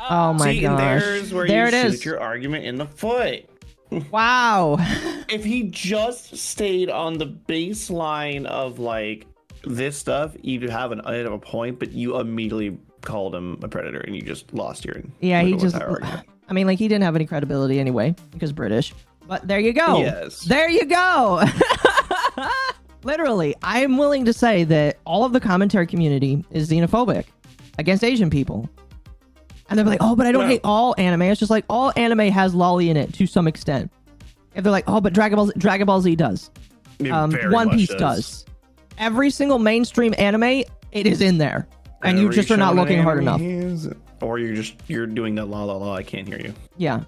Oh my See, gosh. and there's where there you it shoot is. your argument in the foot. Wow. If he just stayed on the baseline of like this stuff, you'd have a point, but you immediately called him a predator and you just lost your I mean, like, he didn't have any credibility anyway because British. But there you go. Yes. There you go. Literally, I am willing to say that all of the commentary community is xenophobic against Asian people. And they're like, oh, but I don't hate all anime. It's just like all anime has lolly in it to some extent. If they're like, oh, but Dragon Ball Z does. One Piece does. Every single mainstream anime, it is in there. And you just are not looking hard enough. Or you're doing that la la la, I can't hear you. Yeah.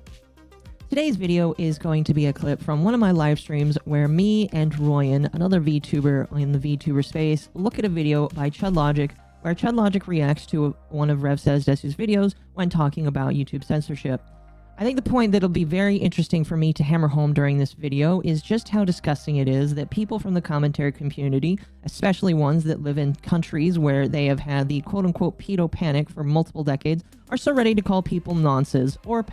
Today's video is going to be a clip from one of my live streams where me and Royen, another VTuber in the VTuber space, look at a video by Chud Logic where Chud Logic reacts to one of Revsaysdesu's videos when talking about YouTube censorship. I think the point that'll be very interesting for me to hammer home during this video is just how disgusting it is that people from the commentary community, especially ones that live in countries where they have had the quote-unquote pedo panic for multiple decades, are so ready to call people nonces or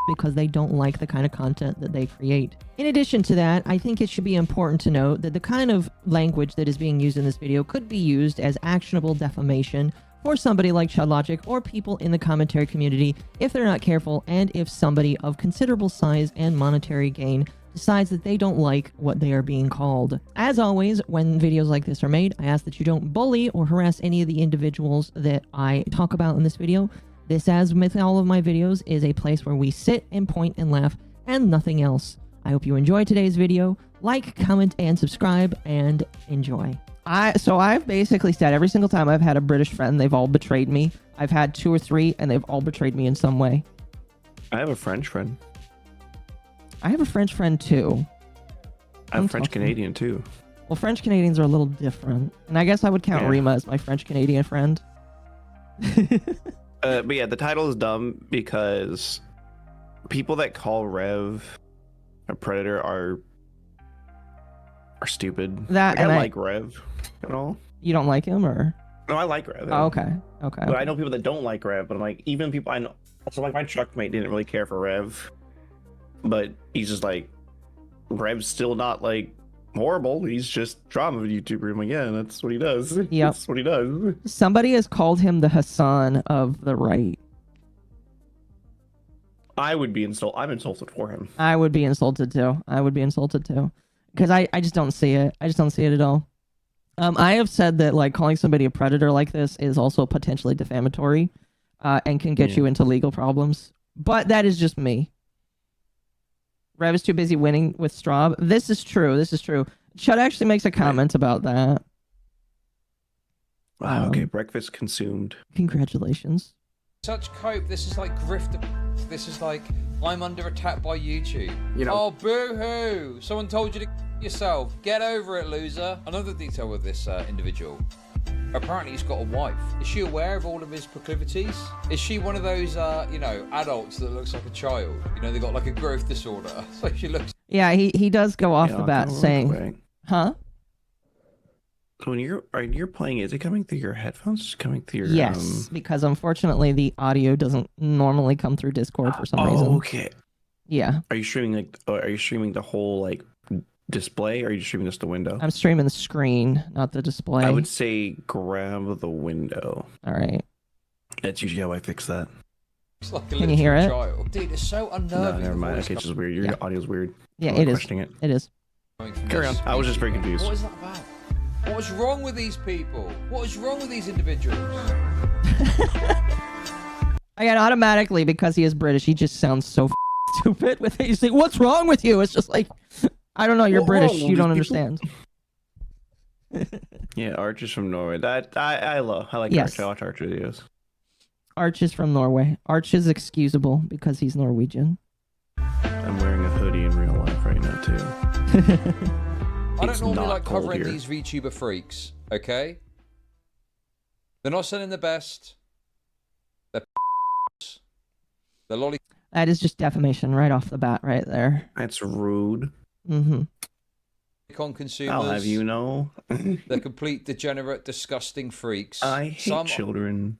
because they don't like the kind of content that they create. In addition to that, I think it should be important to note that the kind of language that is being used in this video could be used as actionable defamation for somebody like Chud Logic or people in the commentary community if they're not careful, and if somebody of considerable size and monetary gain decides that they don't like what they are being called. As always, when videos like this are made, I ask that you don't bully or harass any of the individuals that I talk about in this video. This, as with all of my videos, is a place where we sit and point and laugh and nothing else. I hope you enjoyed today's video. Like, comment, and subscribe, and enjoy. So I've basically said every single time I've had a British friend, they've all betrayed me. I've had 2 or 3, and they've all betrayed me in some way. I have a French friend. I have a French friend too. I have a French Canadian too. Well, French Canadians are a little different. And I guess I would count Rima as my French Canadian friend. But yeah, the title is dumb because people that call Rev a predator are stupid. That, like, I like Rev at all. You don't like him, or? No, I like Rev. Oh, okay. Okay. But I know people that don't like Rev, but I'm like, even people I know. So like my truck mate didn't really care for Rev, but he's just like, Rev's still not like horrible. He's just drama YouTuber. I'm like, yeah, that's what he does. Yep. That's what he does. Somebody has called him the Hassan of the right. I would be insulted. I'm insulted for him. I would be insulted too. I would be insulted too. Because I just don't see it. I just don't see it at all. I have said that like calling somebody a predator like this is also potentially defamatory and can get you into legal problems. But that is just me. Rev is too busy winning with Straub. This is true. This is true. Chud actually makes a comment about that. Wow, okay, breakfast consumed. Congratulations. Such cope. This is like grifter. This is like, I'm under attack by YouTube. You know. Oh, boo-hoo. Someone told you to yourself. Get over it, loser. Another detail with this individual. Apparently he's got a wife. Is she aware of all of his proclivities? Is she one of those, you know, adults that looks like a child? You know, they got like a growth disorder. So she looks... Yeah, he does go off the bat saying... Huh? So when you're playing, is it coming through your headphones? Just coming through your... Yes, because unfortunately the audio doesn't normally come through Discord for some reason. Okay. Yeah. Are you streaming the whole like display, or are you streaming just the window? I'm streaming the screen, not the display. I would say grab the window. All right. That's usually how I fix that. It's like a Can you hear it? child. Dude, it's so unnerving. No, never mind. Okay, it's just weird. Your audio's weird. Yeah, I'm it is. questioning it. It is. Carry on. I was just very confused. What is that about? What is wrong with these people? What is wrong with these individuals? Again, automatically, because he is British, he just sounds so stupid with it. You say, what's wrong with you? It's just like, I don't know, you're British, you don't understand. Yeah, Arch is from Norway. That I love. I like Yes. Arch. I watch Arch videos. Arch is from Norway. Arch is excusable because he's Norwegian. I'm wearing a hoodie in real life right now too. I don't normally not like cold covering here. these VTuber freaks, okay? They're not sending the best. They're lolly. That is just defamation right off the bat right there. That's rude. Mm-hmm. Con consumers. I'll have you know. They're complete, degenerate, disgusting freaks. I hate children.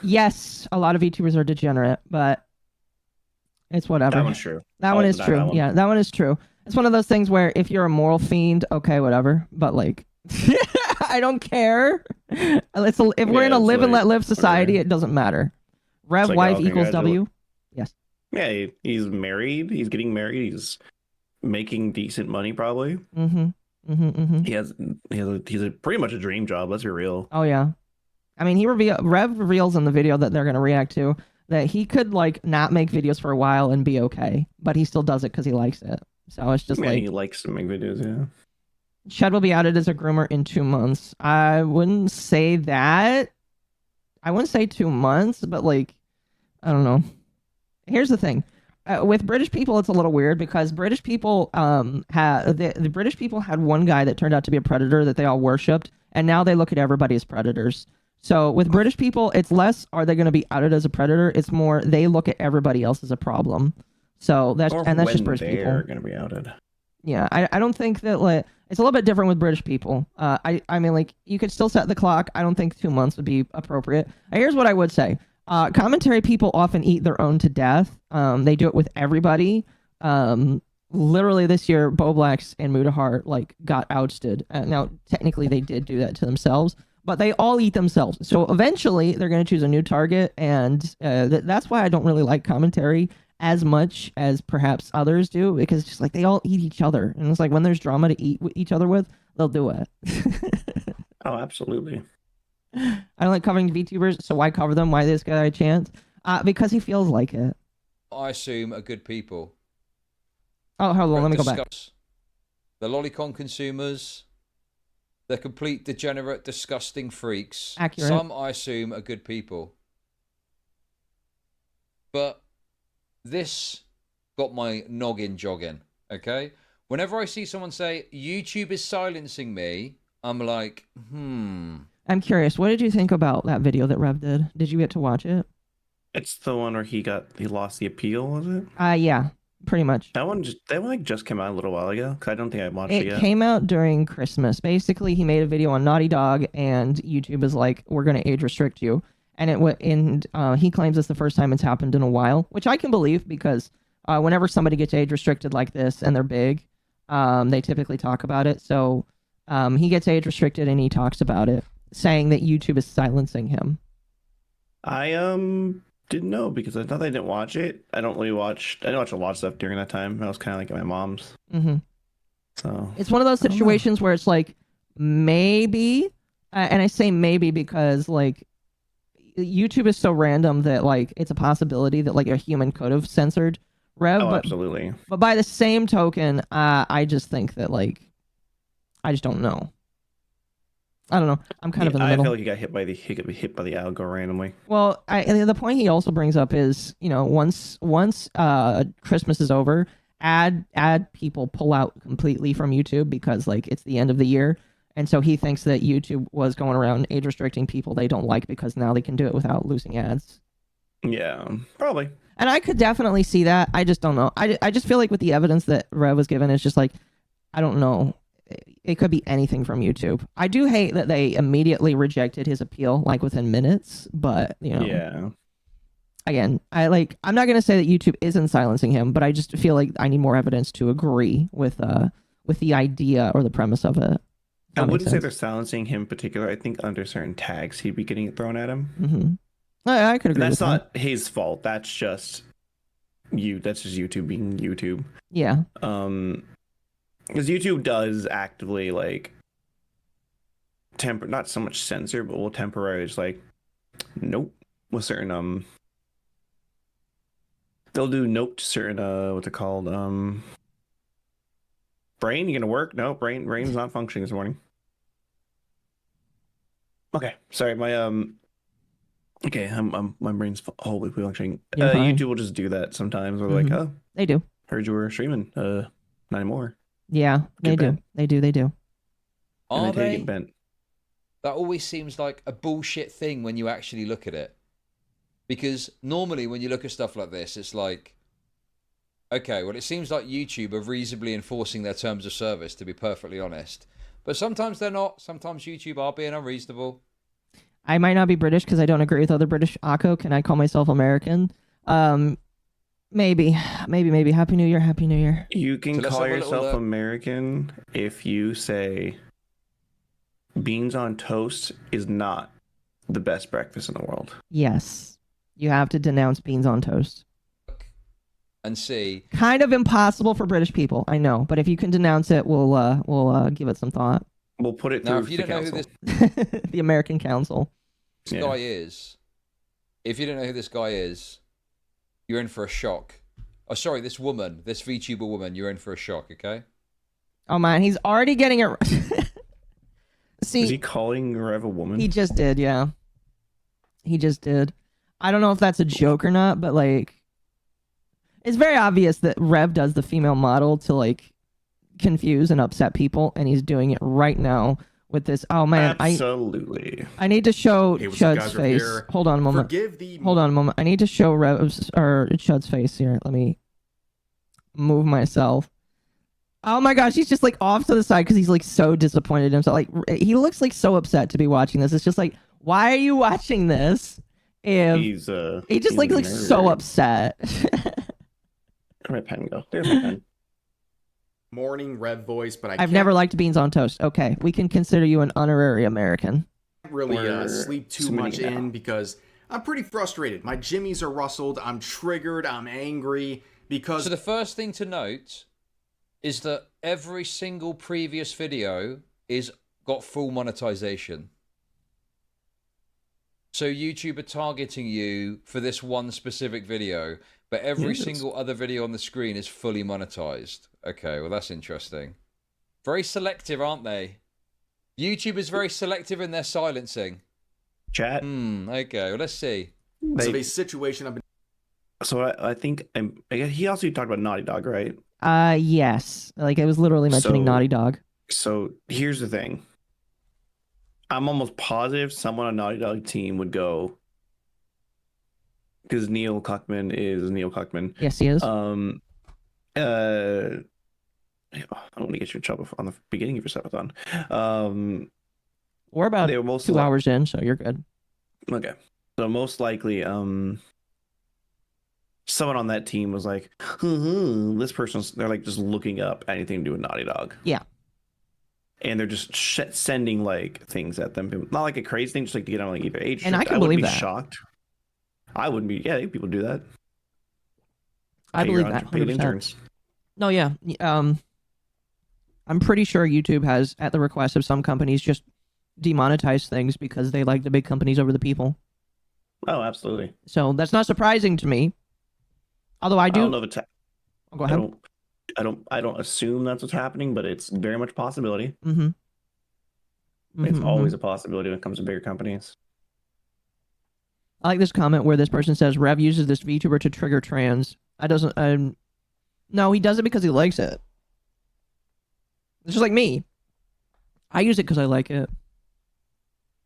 Yes, a lot of VTubers are degenerate, but it's whatever. That one's true. That one is true. Yeah, that one is true. It's one of those things where if you're a moral fiend, okay, whatever. But like, I don't care. If we're in a live and let live society, it doesn't matter. Rev like, wife equals W. Yes. Yeah, he's married. He's getting married. He's making decent money, probably. Mm-hmm. Mm-hmm. Mm-hmm. He's a pretty much a dream job. Let's be real. Oh yeah. I mean, Rev reveals in the video that they're gonna react to that he could like not make videos for a while and be okay, but he still does it because he likes it. So it's just like he likes to make videos. Yeah. Chud will be outed as a groomer in 2 months. I wouldn't say that. I wouldn't say 2 months, but like, I don't know. Here's the thing. With British people, it's a little weird because British people the British people had one guy that turned out to be a predator that they all worshipped, and now they look at everybody as predators. So with British people, it's less are they going to be outed as a predator? It's more they look at everybody else as a problem. So that's just British people. They're going to be outed. Yeah, I don't think that like it's a little bit different with British people. I mean like you could still set the clock. I don't think 2 months would be appropriate. Here's what I would say. Commentary people often eat their own to death. They do it with everybody. Literally this year, Boblax and Mudahar like got ousted. Now technically they did do that to themselves, but they all eat themselves. So eventually they're going to choose a new target, and that's why I don't really like commentary as much as perhaps others do, because just like they all eat each other, and it's like when there's drama to eat each other with, they'll do it. Oh, absolutely. I don't like covering VTubers, so why cover them? Why this guy a chance? Because he feels like it. I assume are good people. Oh, hold on, let me go back. The lolicon consumers, the complete degenerate, disgusting freaks. Accurate. Some I assume are good people. But this got my noggin jogging, okay? Whenever I see someone say, YouTube is silencing me, I'm like, I'm curious, what did you think about that video that Rev did? Did you get to watch it? It's the one where he lost the appeal, was it? Yeah, pretty much. That one just came out a little while ago, because I don't think I watched it yet. It came out during Christmas. Basically, he made a video on Naughty Dog, and YouTube is like, we're going to age restrict you. And he claims it's the first time it's happened in a while, which I can believe because whenever somebody gets age restricted like this and they're big, they typically talk about it. So he gets age restricted and he talks about it, saying that YouTube is silencing him. I didn't know because I thought I didn't watch it. I didn't watch a lot of stuff during that time. I was kind of like at my mom's. Mm-hmm. So it's one of those situations where it's like maybe, and I say maybe because like YouTube is so random that like it's a possibility that like a human could have censored Rev. Oh, but, absolutely. But by the same token, I just think that like I just don't know. I don't know. I'm kind of in the middle. I feel like he got hit by the algo randomly. Well, the point he also brings up is, you know, once Christmas is over, ad people pull out completely from YouTube because like it's the end of the year. And so he thinks that YouTube was going around age restricting people they don't like because now they can do it without losing ads. Yeah, probably. And I could definitely see that. I just don't know. I just feel like with the evidence that Rev was given, it's just like, I don't know. It could be anything from YouTube. I do hate that they immediately rejected his appeal like within minutes, but you know. Yeah. Again, I'm not going to say that YouTube isn't silencing him, but I just feel like I need more evidence to agree with the idea or the premise of it. I wouldn't say they're silencing him in particular. I think under certain tags he'd be getting it thrown at him. Mm-hmm. I could agree. That's not his fault. That's just YouTube being YouTube. Yeah. Because YouTube does actively like not so much censor, but will temporarily just like nope with certain they'll do nope to certain what's it called brain. You gonna work? No, brain's not functioning this morning. Okay, sorry, my okay, my brain's wholly functioning. YouTube will just do that sometimes. We're like, oh, they do. Heard you were streaming. Not anymore. Yeah, they do. They do. Are they? Get bent. That always seems like a bullshit thing when you actually look at it. Because normally when you look at stuff like this, it's like, okay, well, it seems like YouTube are reasonably enforcing their terms of service, to be perfectly honest. But sometimes they're not. Sometimes YouTube are being unreasonable. I might not be British because I don't agree with other British. Akko, can I call myself American? Maybe. Happy New Year. Happy New Year. You can So let's call have a little yourself look. American if you say beans on toast is not the best breakfast in the world. Yes. You have to denounce beans on toast. And see. Kind of impossible for British people, I know. But if you can denounce it, we'll give it some thought. We'll put it Now, through if you the don't know who council. this The American Council. guy is, if you don't know who this guy is, you're in for a shock. Oh, sorry, this woman, this VTuber woman, you're in for a shock, okay? Oh man, he's already getting it. See, Is he calling Rev a woman? he just did, yeah. He just did. I don't know if that's a joke or not, but like, it's very obvious that Rev does the female model to like confuse and upset people, and he's doing it right now with this. Oh man, Absolutely. I need to show Hey, what's up, Chud's guys? We're face. here. Hold on a moment. Hold on a moment. I need to show Rev's or Chud's face here. Let me move myself. Oh my gosh, he's just like off to the side because he's like so disappointed in himself. Like he looks like so upset to be watching this. It's just like, why are you watching this? If he just just like looks so upset. Where'd my pen go? There's my pen. Morning Rev voice, but I've never liked beans on toast. Okay, we can consider you an honorary American. can't really We're sleep too submitting much now. in because I'm pretty frustrated. My jimmies are rustled. I'm triggered. I'm angry because So the first thing to note is that every single previous video is got full monetization. So YouTube are targeting you for this one specific video, but every Yes. single other video on the screen is fully monetized. Okay, well that's interesting. Very selective, aren't they? YouTube is very selective in their silencing. Chat. Okay, well let's see. of They- a situation I've been so I think he also talked about Naughty Dog, right? Yes. Like I was literally mentioning So- Naughty Dog. So here's the thing. I'm almost positive someone on Naughty Dog team would go, because Neil Cuckman is Neil Cuckman. Yes, he is. I don't want to get you in trouble on the beginning of your subathon. We're about They were most 2 hours in, so you're good. Okay. So most likely, someone on that team was like, this person's, they're like just looking up anything to do with Naughty Dog. Yeah. And they're just sending like things at them. Not like a crazy thing, just like to get on like either age. And I can wouldn't believe be that. shocked. I wouldn't be. Yeah, people do that. I Pay your believe that. paid 100%. interns. No, yeah. I'm pretty sure YouTube has, at the request of some companies, just demonetized things because they like the big companies over the people. Oh, absolutely. So that's not surprising to me. Although I do. I don't know if it's. Oh, go I ahead. don't assume that's what's happening, but it's very much a possibility. Mm-hmm. It's always a possibility when it comes to bigger companies. I like this comment where this person says Rev uses this VTuber to trigger trans. I doesn't. No, he does it because he likes it. It's just like me. I use it because I like it.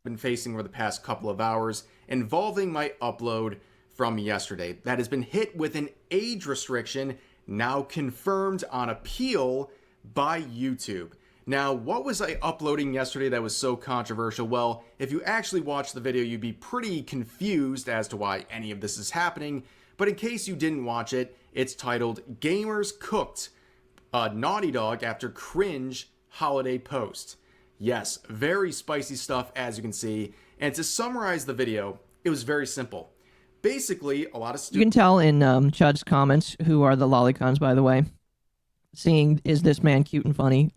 been facing over the past couple of hours involving my upload from yesterday that has been hit with an age restriction now confirmed on appeal by YouTube. Now, what was I uploading yesterday that was so controversial? Well, if you actually watch the video, you'd be pretty confused as to why any of this is happening. But in case you didn't watch it, it's titled Gamers Cooked Naughty Dog After Cringe Holiday Post. Yes, very spicy stuff as you can see. And to summarize the video, it was very simple. Basically, a lot of You can tell in Chud's comments, who are the lolicons, by the way, seeing, is this man cute and funny?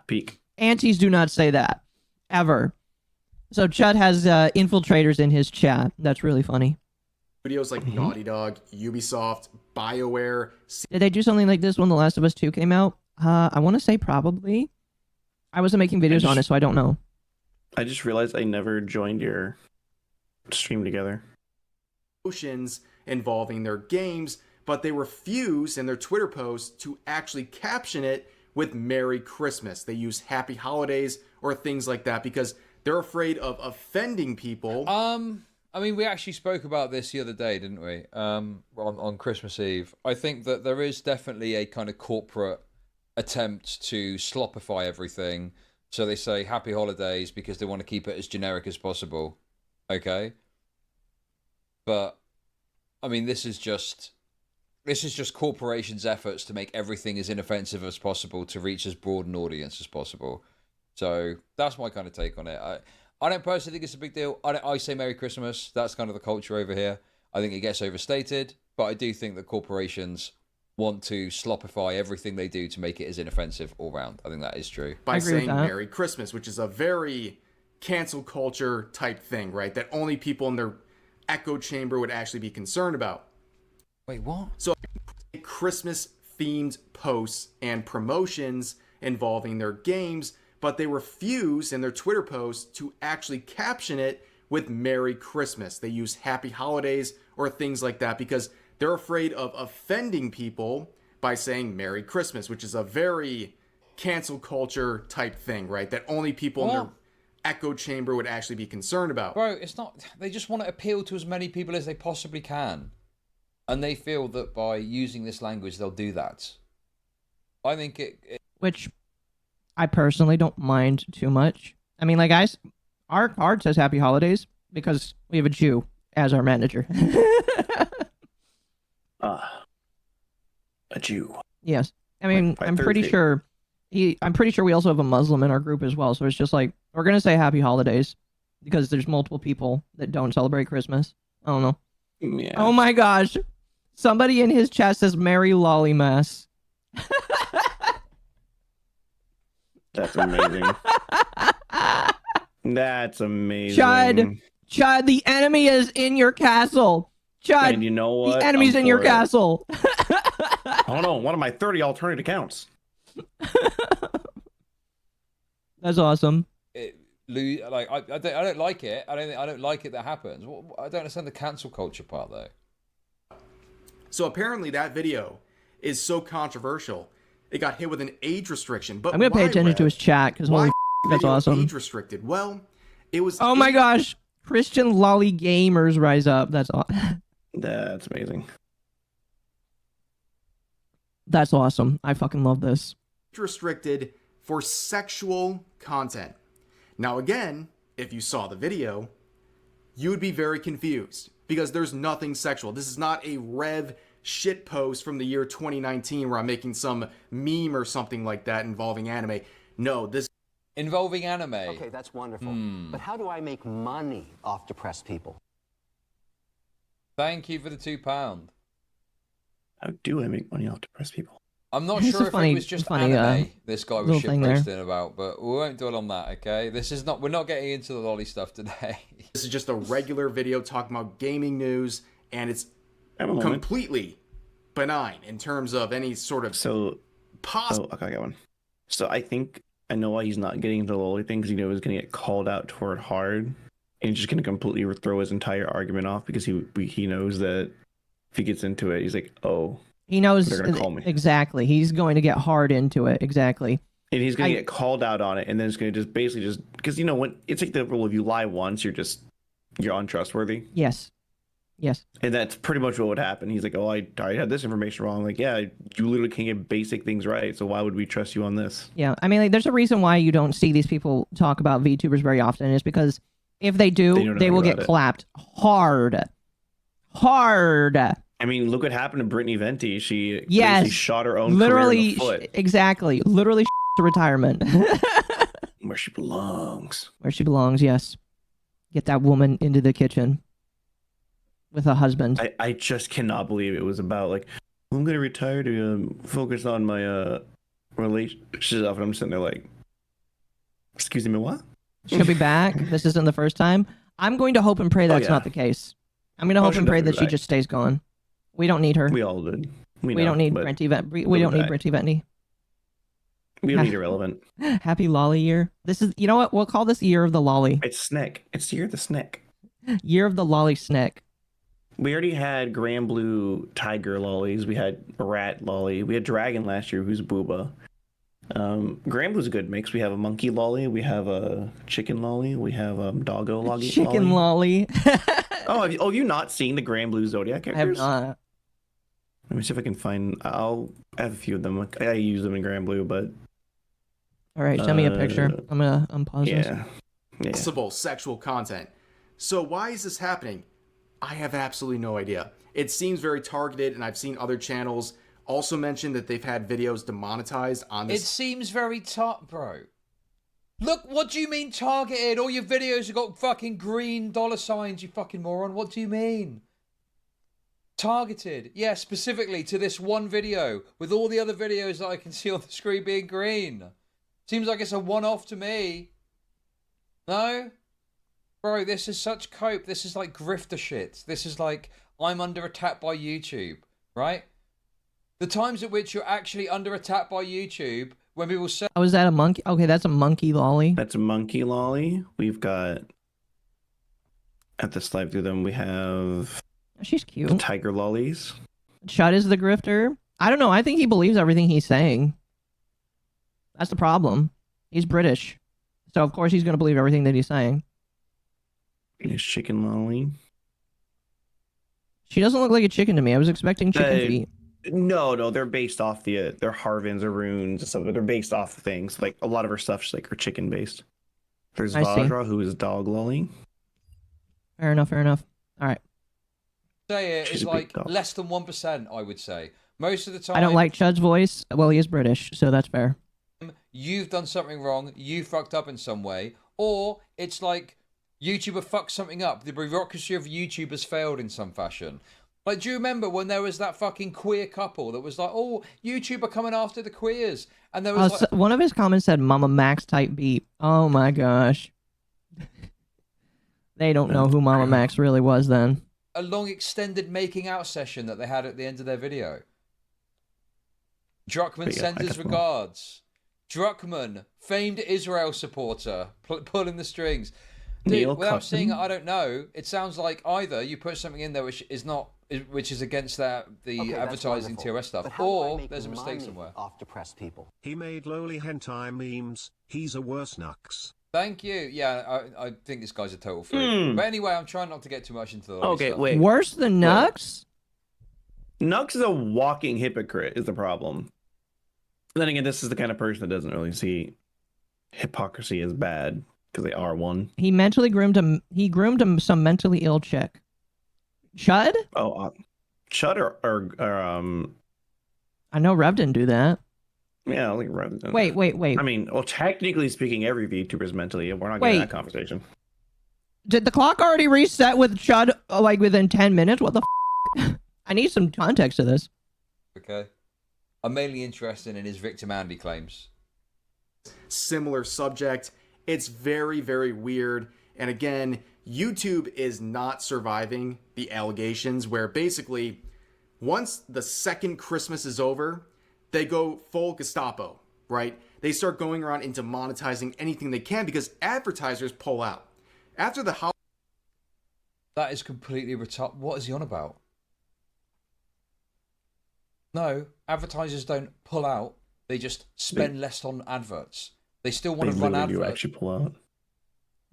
Peak. Aunties do not say that. Ever. So Chud has infiltrators in his chat. That's really funny. studios like Naughty Dog, Ubisoft, BioWare. Did they do something like this when The Last of Us 2 came out? I want to say probably. I wasn't making videos on it, so I don't know. I just realized I never joined your stream together. Emotions involving their games, but they refuse in their Twitter posts to actually caption it with Merry Christmas. They use Happy Holidays or things like that because they're afraid of offending people. I mean, we actually spoke about this the other day, didn't we? On Christmas Eve. I think that there is definitely a kind of corporate attempt to slopify everything So they say happy holidays because they want to keep it as generic as possible. Okay. But I mean, this is just corporations' efforts to make everything as inoffensive as possible to reach as broad an audience as possible. So that's my kind of take on it. I don't personally think it's a big deal. I say Merry Christmas. That's kind of the culture over here. I think it gets overstated, but I do think that corporations want to slopify everything they do to make it as inoffensive all round. I think that is true. By saying Merry Christmas, which is a very cancel culture type thing, right? That only people in their echo chamber would actually be concerned about. Wait, what? So Christmas themed posts and promotions involving their games, but they refuse in their Twitter posts to actually caption it with Merry Christmas. They use Happy Holidays or things like that because they're afraid of offending people by saying Merry Christmas, which is a very cancel culture type thing, right? That only people in their echo chamber would actually be concerned about. Bro, it's not. They just want to appeal to as many people as they possibly can. And they feel that by using this language, they'll do that. I think Which I personally don't mind too much. I mean, like, guys, our card says Happy Holidays because we have a Jew as our manager. A Jew. Yes. I mean, I'm pretty sure we also have a Muslim in our group as well. So it's just like, we're going to say Happy Holidays because there's multiple people that don't celebrate Christmas. I don't know. Yeah. Oh my gosh. Somebody in his chat says Merry Lolly Mass. That's amazing. That's amazing. Chud, the enemy is in your castle. Chud, and you know what? The enemy's in your castle. Hold on, one of my 30 alternate accounts. That's awesome. I don't like it. I don't like it that happens. I don't understand the cancel culture part though. So apparently that video is so controversial, it got hit with an age restriction. But I'm gonna pay attention to his chat because holy, that's awesome. Age restricted. Well, it was. Oh my gosh, Christian lolly gamers rise up. That's awesome. That's amazing. That's awesome. I fucking love this. Restricted for sexual content. Now again, if you saw the video, you would be very confused because there's nothing sexual. This is not a Rev shit post from the year 2019 where I'm making some meme or something like that involving anime. No, this involving anime. Okay, that's wonderful. But how do I make money off depressed people? Thank you for the £2. How do I make money off depressed people? I'm not sure if it was just anime this guy was shitposting about, but we won't dwell on that, okay? We're not getting into the lolly stuff today. This is just a regular video talking about gaming news, and it's completely benign in terms of any sort of okay, I got one. So I know why he's not getting into the lolly thing, because he's going to get called out for it hard, and he's just going to completely throw his entire argument off because he knows that if he gets into it, he's like, oh. He knows they're gonna call me. Exactly. He's going to get hard into it. Exactly. And he's going to get called out on it, and then it's going to just basically because when it's like the rule, if you lie once, you're untrustworthy. Yes. And that's pretty much what would happen. He's like, oh, I had this information wrong. I'm like, yeah, you literally can't get basic things right. So why would we trust you on this? Yeah. I mean, like, there's a reason why you don't see these people talk about VTubers very often is because if they do, they will get clapped hard. I mean, look what happened to Brittany Venti. She basically shot her own career in the foot. Exactly. Literally to retirement. Where she belongs. Where she belongs, yes. Get that woman into the kitchen with a husband. I just cannot believe it was about, like, I'm going to retire to focus on my relationship stuff. And I'm sitting there like, excuse me, what? She'll be back. This isn't the first time. I'm going to hope and pray that's not the case. I'm going to hope and pray that she just stays gone. We don't need her. We all did. We don't need Brenty Ventney. We don't need Brenty Ventney. We don't need irrelevant. Happy lolly year. This is, you know what? We'll call this year of the lolly. It's Snick. It's year of the Snick. Year of the lolly Snick. We already had Grand Blue Tiger lollies. We had a rat lolly. We had Dragon last year, who's Booba. Grand Blue's a good mix. We have a monkey lolly. We have a chicken lolly. We have doggo lolly. Chicken lolly. Have you not seen the Grand Blue Zodiac characters? I have not. Let me see if I can find. I'll have a few of them. I use them in Grand Blue, but All right, send me a picture. I'm gonna unpause this. Yeah. Possible sexual content. So why is this happening? I have absolutely no idea. It seems very targeted, and I've seen other channels also mention that they've had videos demonetized on this. It seems very bro. Look, what do you mean targeted? All your videos have got fucking green dollar signs, you fucking moron. What do you mean? Targeted. Yeah, specifically to this one video, with all the other videos that I can see on the screen being green. Seems like it's a one-off to me. No? Bro, this is such cope. This is like grifter shit. This is like, I'm under attack by YouTube, right? The times at which you're actually under attack by YouTube, when people say... Oh, is that a monkey? Okay, that's a monkey lolly. That's a monkey lolly. We've got... At the slide through them, we have... She's the cute. tiger lollies. Chud is the grifter. I don't know. I think he believes everything he's saying. That's the problem. He's British. So, of course, he's going to believe everything that he's saying. Here's chicken lolly. She doesn't look like a chicken to me. I was expecting chicken feet. No, they're based off they're Harvins or runes and stuff, but they're based off of things. Like, a lot of her stuff's like her chicken based. There's I see. Vajra, who is dog lolly. Fair enough, fair enough. All right. Say it She's is a big like dog. less than 1%, I would say. Most of the time... I don't like Chud's voice. Well, he is British, so that's fair. You've done something wrong, you fucked up in some way, or it's like YouTuber fucked something up, the bureaucracy of YouTube has failed in some fashion. Like, do you remember when there was that fucking queer couple that was like, oh, YouTuber coming after the queers, and there was like... One of his comments said Mama Max type beat. Oh my gosh. They don't know who Mama Max really was then. a long extended making out session that they had at the end of their video. Druckmann sends his regards. Druckmann, famed Israel supporter, pulling the strings. Dude, without seeing it, I don't know. It sounds like either you put something in there which is not, which is against the advertising TOS stuff, or there's a mistake somewhere. Off depressed people. He made lowly hentai memes. He's a worse nux. Thank you. Yeah, I think this guy's a total freak. But anyway, I'm trying not to get too much into the Okay, stuff. wait. Worse than Nux? Nux is a walking hypocrite is the problem. Then again, this is the kind of person that doesn't really see hypocrisy as bad because they are one. He groomed some mentally ill chick. Chud? Oh, Chud or I know Rev didn't do that. yeah, I don't think Rev. Wait. I mean, well, technically speaking, every VTuber is mentally ill. We're not getting that conversation. Did the clock already reset with Chud like within 10 minutes? What the I need some context to this. Okay. I'm mainly interested in his victim Andy claims. Similar subject. It's very, very weird. And again, YouTube is not surviving the allegations where basically once the second Christmas is over, they go full Gestapo, right? They start going around into monetizing anything they can because advertisers pull out. After the house... That is completely retarded. What is he on about? No, advertisers don't pull out. They just spend less on adverts. They still want to run adverts. You actually pull out.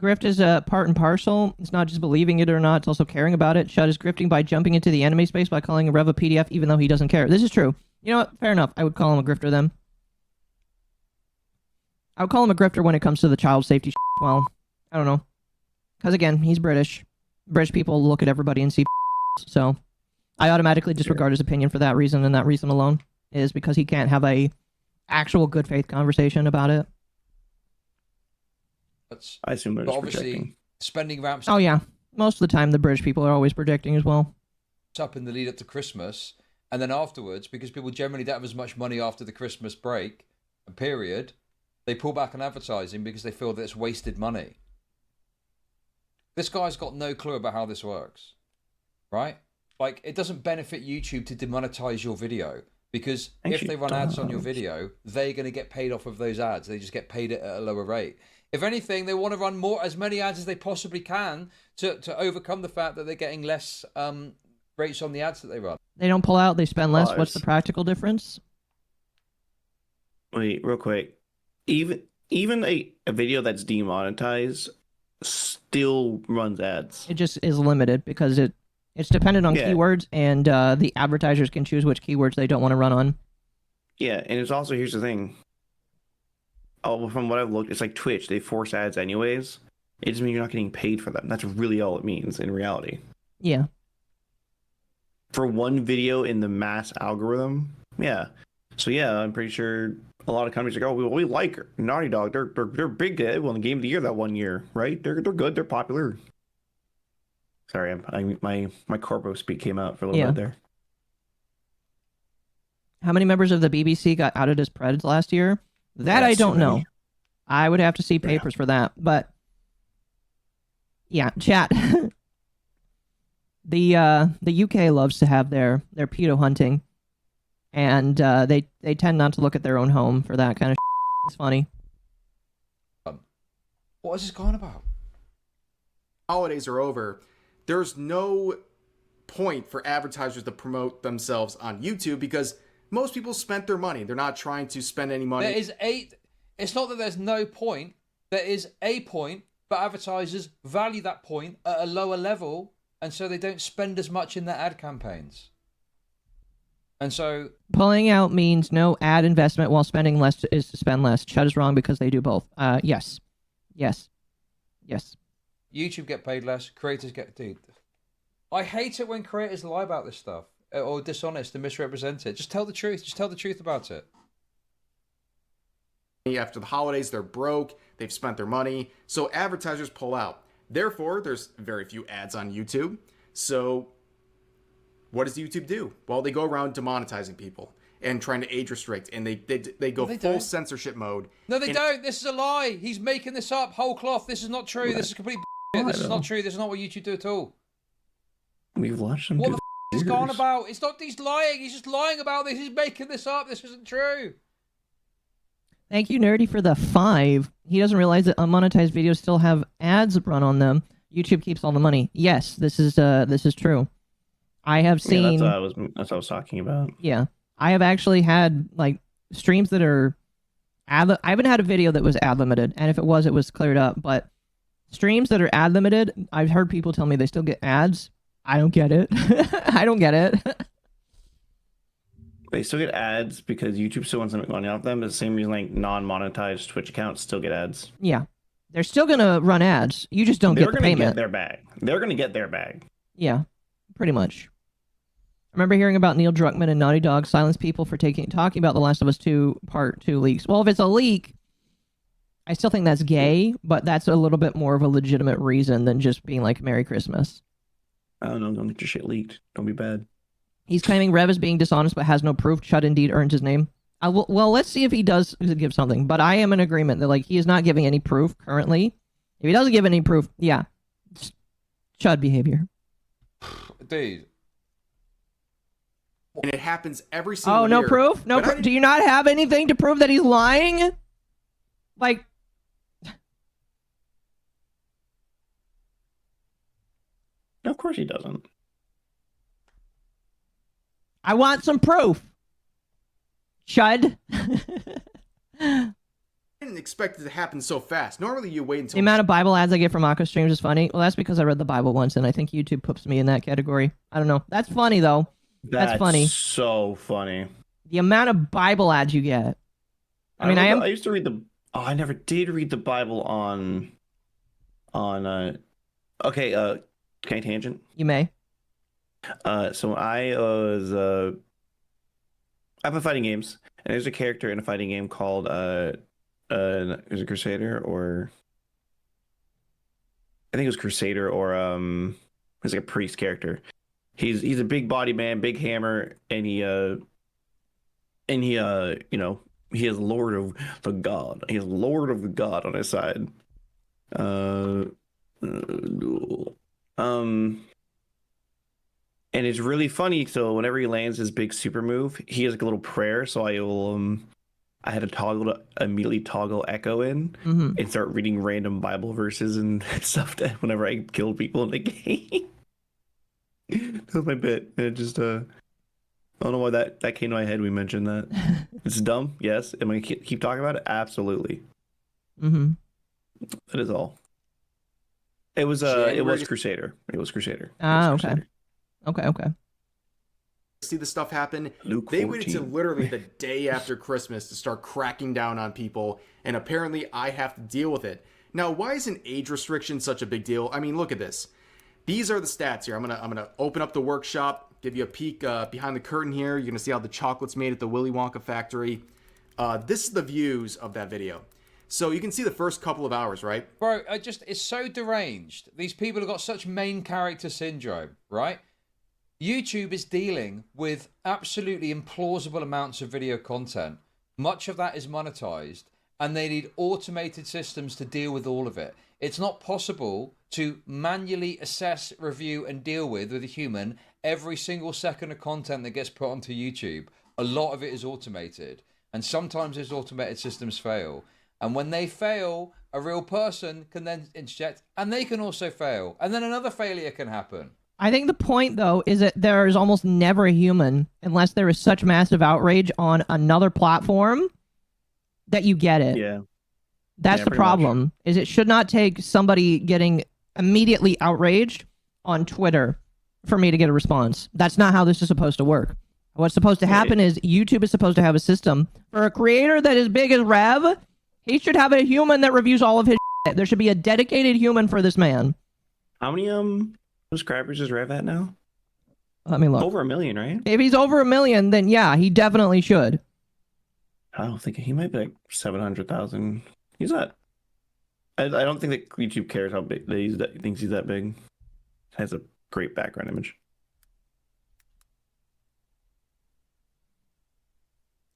Grift is a part and parcel. It's not just believing it or not, it's also caring about it. Chud is grifting by jumping into the anime space by calling a Rev a PDF even though he doesn't care. This is true. You know what? Fair enough. I would call him a grifter then. I would call him a grifter when it comes to the child safety shit. Well, I don't know. Because again, he's British. British people look at everybody and see so I automatically disregard his opinion for that reason, and that reason alone is because he can't have a actual good faith conversation about it. I assume they're But just obviously, projecting. spending ramps Oh yeah. Most of the time the British people are always projecting as well. up in the lead up to Christmas, and then afterwards, because people generally don't have as much money after the Christmas break period, they pull back on advertising because they feel that it's wasted money. This guy's got no clue about how this works, right? Like, it doesn't benefit YouTube to demonetize your video because if they run ads on your video, they're going to get paid off of those ads. They just get paid at a lower rate. If anything, they want to run as many ads as they possibly can to overcome the fact that they're getting less rates on the ads that they run. They don't pull out, they spend less. What's the practical difference? Wait, real quick. Even a video that's demonetized still runs ads. It just is limited because it's dependent on keywords, and the advertisers can choose which keywords they don't want to run on. Yeah, and it's also, here's the thing. from what I've looked, it's like Twitch. They force ads anyways. It doesn't mean you're not getting paid for them. That's really all it means in reality. Yeah. For one video in the mass algorithm, yeah. So yeah, I'm pretty sure a lot of companies are like, oh, we like Naughty Dog. They're big. They won the Game of the Year that one year, right? They're good. They're popular. Sorry, my corpo speak came out for a little bit there. How many members of the BBC got outed as Preds last year? That I don't know. I would have to see papers for that. But yeah, chat. The UK loves to have their pedo hunting, and they tend not to look at their own home for that kind of shit. It's funny. What is this going about? Holidays are over. There's no point for advertisers to promote themselves on YouTube because most people spent their money. They're not trying to spend any money. It's not that there's no point. There is a point, but advertisers value that point at a lower level, and so they don't spend as much in their ad campaigns. And so Pulling out means no ad investment while spending less is to spend less. Chud is wrong because they do both. Yes. YouTube get paid less, creators get... Dude, I hate it when creators lie about this stuff, or dishonest and misrepresent it. Just tell the truth. Just tell the truth about it. After the holidays, they're broke, they've spent their money, so advertisers pull out. Therefore, there's very few ads on YouTube. So what does YouTube do? Well, they go around demonetizing people and trying to age restrict, and they go full censorship mode. No, they don't. This is a lie. He's making this up. Whole cloth. This is not true. This is complete bullshit. This is not true. This is not what YouTube do at all. We've watched them. What the f is going about? It's not he's lying. He's just lying about this. He's making this up. This isn't true. Thank you, Nerdy, for the 5. He doesn't realize that unmonetized videos still have ads run on them. YouTube keeps all the money. Yes, this is true. I have seen. Yeah, that's what I was talking about. Yeah, I have actually had like streams that are ad. I haven't had a video that was ad limited, and if it was cleared up. But streams that are ad limited, I've heard people tell me they still get ads. I don't get it. I don't get it. They still get ads because YouTube still wants to make money off them. It's the same reason like non-monetized Twitch accounts still get ads. Yeah, they're still gonna run ads. You just don't get the payment. Get their bag. They're gonna get their bag. Yeah, pretty much. I remember hearing about Neil Druckmann and Naughty Dog silence people for talking about The Last of Us 2 Part 2 leaks. Well, if it's a leak, I still think that's gay, but that's a little bit more of a legitimate reason than just being like Merry Christmas. I don't know. Don't get your shit leaked. Don't be bad. He's claiming Rev is being dishonest but has no proof. Chud indeed earned his name. Well, let's see if he does give something. But I am in agreement that like he is not giving any proof currently. If he doesn't give any proof, yeah, Chud behavior. Dude. And it happens every single year. Oh, no proof? No proof? Do you not have anything to prove that he's lying? Like... Of course he doesn't. I want some proof. Chud. I didn't expect it to happen so fast. Normally you wait until... The amount of Bible ads I get from Aqua streams is funny. Well, that's because I read the Bible once, and I think YouTube puts me in that category. I don't know. That's funny, though. That's funny. So funny. The amount of Bible ads you get. I used to read the... Oh, I never did read the Bible on... Okay, can I tangent? You may. So I was... I've been fighting games, and there's a character in a fighting game called... is it Crusader, or... I think it was Crusader, or... It's like a priest character. He's a big body man, big hammer, and he he is Lord of the God. He is Lord of the God on his side. And it's really funny. So whenever he lands his big super move, he has like a little prayer. So I had to immediately toggle echo in and start reading random Bible verses and stuff whenever I killed people in the game. That was my bit. And it just I don't know why that came to my head. We mentioned that. It's dumb, yes. Am I gonna keep talking about it? Absolutely. That is all. It was Crusader. It was Crusader. Ah, Crusader. okay. see this stuff happen. Luke They waited to 14. literally the day after Christmas to start cracking down on people, and apparently I have to deal with it. Now, why is an age restriction such a big deal? I mean, look at this. These are the stats here. I'm gonna open up the workshop, give you a peek behind the curtain here. You're gonna see how the chocolate's made at the Willy Wonka factory. This is the views of that video. So you can see the first couple of hours, right? Bro, it's so deranged. These people have got such main character syndrome, right? YouTube is dealing with absolutely implausible amounts of video content. Much of that is monetized, and they need automated systems to deal with all of it. It's not possible to manually assess, review, and deal with a human every single second of content that gets put onto YouTube. A lot of it is automated, and sometimes those automated systems fail. And when they fail, a real person can then interject, and they can also fail. And then another failure can happen. I think the point, though, is that there is almost never a human, unless there is such massive outrage on another platform, that you get it. Yeah. That's the pretty problem, is it should not take somebody getting immediately outraged on Twitter for me to get a response. That's not how this is supposed to work. What's supposed to happen is YouTube is supposed to have a system. For a creator that is big as Rev, he should have a human that reviews all of his shit. There should be a dedicated human for this man. How many subscribers is Rev at now? Let me look. Over 1 million, right? If he's over 1 million, then yeah, he definitely should. I don't think he might be like 700,000. He's not. I don't think that YouTube cares how big that thinks he's that big. Has a great background image.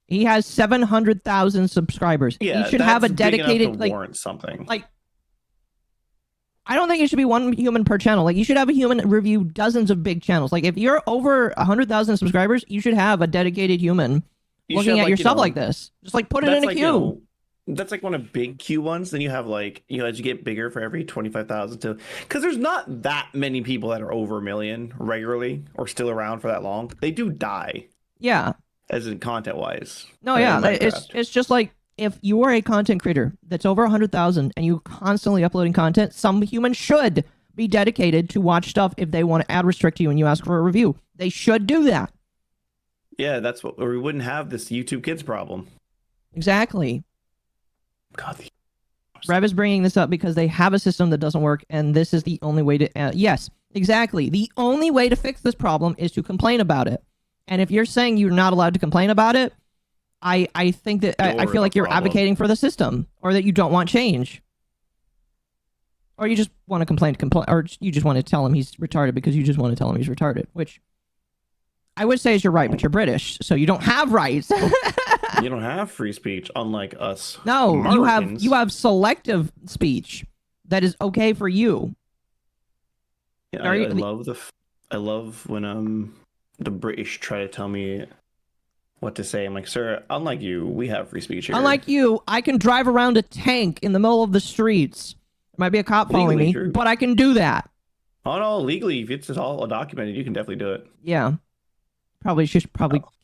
He has 700,000 subscribers. Yeah, he should have a that's big enough dedicated to warrant something. like. I don't think it should be one human per channel. Like, you should have a human review dozens of big channels. Like, if you're over 100,000 subscribers, you should have a dedicated human looking at your stuff like this. Just like put it in a queue. That's like one of big queue ones. Then you have like, as you get bigger for every 25,000 to, because there's not that many people that are over 1 million regularly or still around for that long. They do die. Yeah. As in content wise. No, yeah. It's just like, if you are a content creator that's over 100,000 and you constantly uploading content, some human should be dedicated to watch stuff if they want to ad restrict you and you ask for a review. They should do that. Yeah, that's what, or we wouldn't have this YouTube Kids problem. Exactly. God, Rev is bringing this up because they have a system that doesn't work, and this is the only way to... yes, exactly. The only way to fix this problem is to complain about it. And if you're saying you're not allowed to complain about it, I think that I feel like you're advocating for the system, or that you don't want change, or you just want to complain, or you just want to tell him he's retarded because you just want to tell him he's retarded. Which I would say is you're right, but you're British, so you don't have rights. You don't have free speech, unlike us. No, Americans. you have selective speech that is okay for you. Yeah, I love when the British try to tell me what to say. I'm like, sir, unlike you, we have free speech here. Unlike you, I can drive around a tank in the middle of the streets. There might be a cop following me, true. but I can do that. Oh no, legally, if it's all documented, you can definitely do it. Yeah. Probably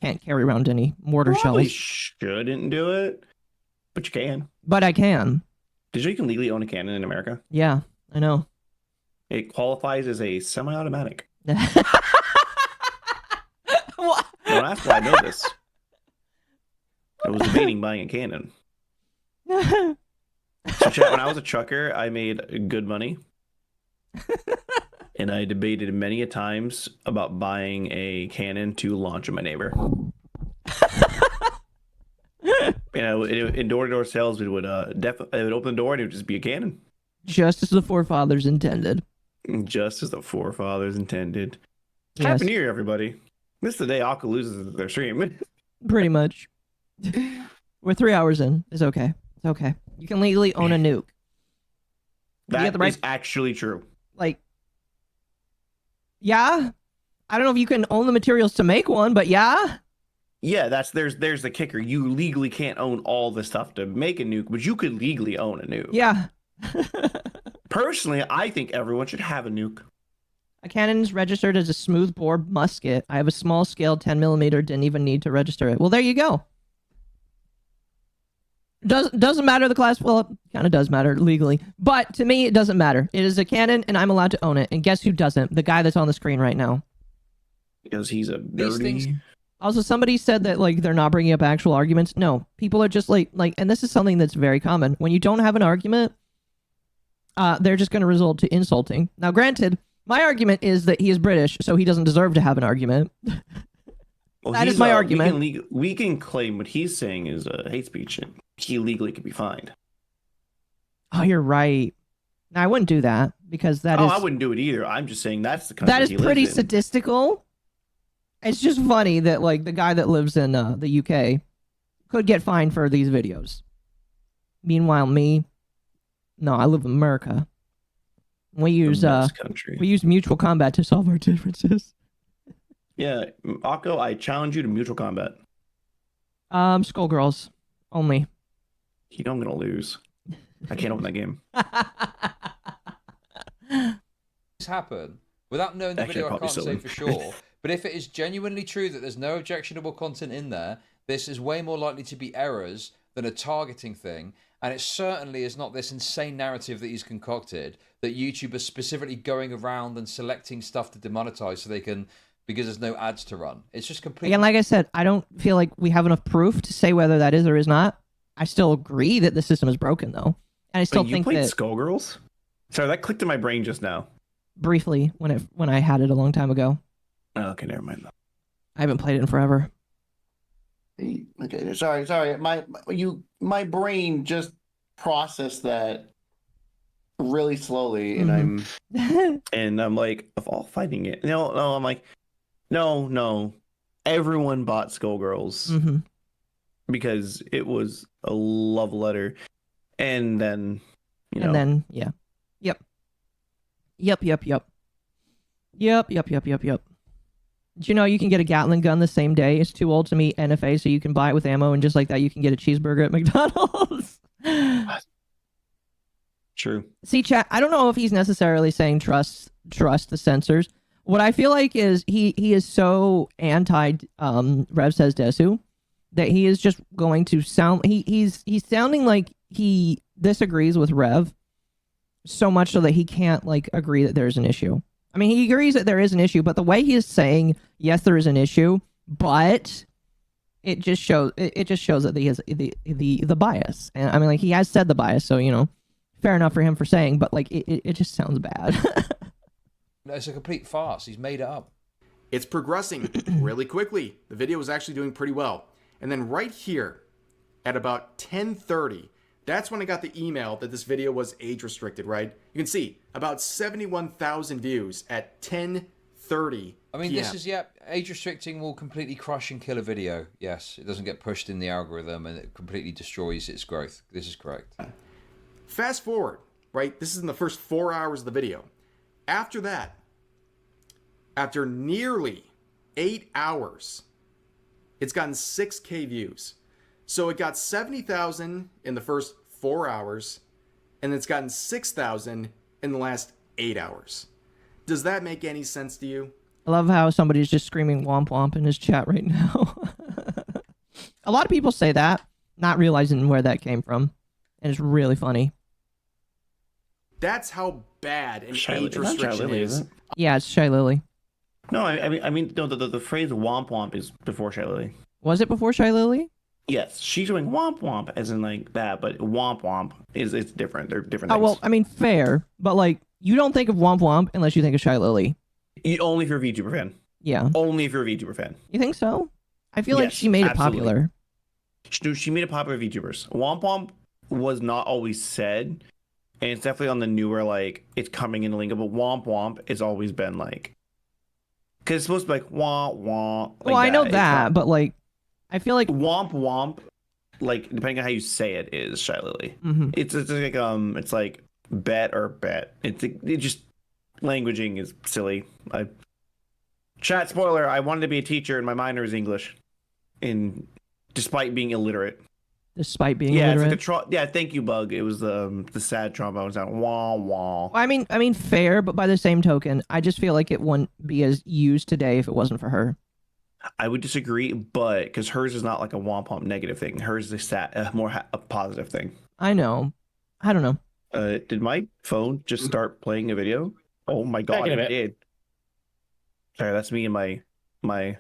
can't carry around any mortar Probably shells. Shouldn't do it, but you can. But I can. Did you know you can legally own a cannon in America? Yeah, I know. It qualifies as a semi-automatic. What? Don't ask why I know this. I was debating buying a cannon. So, chat, when I was a trucker, I made good money. And I debated many a times about buying a cannon to launch at my neighbor. In door-to-door sales, it would open the door and it would just be a cannon. Just as the forefathers intended. Just as the forefathers intended. Yes. Happy New Year, everybody. This is the day Akka loses their stream. Pretty much. We're 3 hours in. It's okay. It's okay. You can legally own a nuke. That is actually true. Like, yeah? I don't know if you can own the materials to make one, but yeah? Yeah, there's the kicker. You legally can't own all the stuff to make a nuke, but you could legally own a nuke. Yeah. Personally, I think everyone should have a nuke. A cannon is registered as a smoothbore musket. I have a small scale 10mm, didn't even need to register it. Well, there you go. Doesn't matter the class. Well, it kind of does matter legally. But to me, it doesn't matter. It is a cannon, and I'm allowed to own it. And guess who doesn't? The guy that's on the screen right now. because he's a These dirty. things- Also, somebody said that like they're not bringing up actual arguments. No, people are just like, and this is something that's very common. When you don't have an argument, they're just going to resort to insulting. Now, granted, my argument is that he is British, so he doesn't deserve to have an argument. Well, That is my argument. We can claim what he's saying is hate speech, and he legally could be fined. Oh, you're right. Now, I wouldn't do that because that is I wouldn't do it either. I'm just saying that's the country that is he pretty lives in. sadistical. It's just funny that like the guy that lives in the UK could get fined for these videos. Meanwhile, me, no, I live in America. We use Country. we use mutual combat to solve our differences. Yeah, Akko, I challenge you to mutual combat. Skullgirls only. You know I'm gonna lose. I can't open that game. This happen without knowing the Actually, video. I probably can't say still for sure. But if it is genuinely true that there's no objectionable content in there, this is way more likely to be errors than a targeting thing. And it certainly is not this insane narrative that he's concocted that YouTube is specifically going around and selecting stuff to demonetize so they can, because there's no ads to run. It's just completely. Again, like I said, I don't feel like we have enough proof to say whether that is or is not. I still agree that the system is broken, though, and I still Wait, you think played that Skullgirls? Sorry, that clicked in my brain just now. briefly when I had it a long time ago. Oh, okay, never mind. I haven't played it in forever. Okay, sorry. My brain just processed that really slowly, and I'm like, of all fighting it. No, I'm like, no. Everyone bought Skullgirls Mm-hmm. because it was a love letter, and then And then yeah, yep. Did you know you can get a Gatling gun the same day? It's too old to meet NFA, so you can buy it with ammo, and just like that, you can get a cheeseburger at McDonald's. True. See, chat, I don't know if he's necessarily saying trust the censors. What I feel like is he is so anti Revsaysdesu that he is just going to sound he's sounding like he disagrees with Rev so much so that he can't like agree that there's an issue. I mean, he agrees that there is an issue, but the way he is saying yes, there is an issue, but it just shows that he has the bias. And I mean, like, he has said the bias, so you know, fair enough for him for saying, but like it just sounds bad. It's a complete farce. He's made it up. It's progressing really quickly. The video was actually doing pretty well. And then right here at about 10:30, that's when I got the email that this video was age restricted, right? You can see about 71,000 views at 10:30. I mean, this is, age restricting will completely crush and kill a video. Yes, it doesn't get pushed in the algorithm and it completely destroys its growth. This is correct. Fast forward, right? This is in the first 4 hours of the video. After that, after nearly 8 hours, it's gotten 6K views. So it got 70,000 in the first 4 hours, and it's gotten 6,000 in the last 8 hours. Does that make any sense to you? I love how somebody's just screaming womp womp in his chat right now. A lot of people say that, not realizing where that came from. And it's really funny. That's how bad an Shy age Lily- not Shy restriction Lily, is. it? Yeah, it's Shy Lily. No, I mean, no. The phrase "womp womp" is before Shy Lily. Was it before Shy Lily? Yes, she's doing womp womp as in like that, but womp womp it's different. They're different Oh, things. well, I mean, fair. But like, you don't think of womp womp unless you think of Shy Lily. Only if you're a VTuber fan. Yeah. Only if you're a VTuber fan. You think so? I feel like Yes, she made it absolutely. popular. She made it popular with VTubers. Womp womp was not always said, and it's definitely on the newer, like, it's coming in the lingo, but womp womp has always been like, because it's supposed to be like wah wah. Like Well, I know It's that, not- but like, I feel like womp womp, like depending on how you say it, is Shy Lily. Mhm. It's like bet or bet. It just languaging is silly. Chat spoiler. I wanted to be a teacher, and my minor is English, despite being illiterate. despite being Yeah, illiterate. it's like thank you, Bug. It was the sad trauma. I was out wah wah. Well, I mean, fair, but by the same token, I just feel like it wouldn't be as used today if it wasn't for her. I would disagree, but because hers is not like a womp womp negative thing. Hers is a positive thing. I know. I don't know. Did my phone just start playing a video? Oh my god, Back in a it bit. did. Sorry, that's me and my my.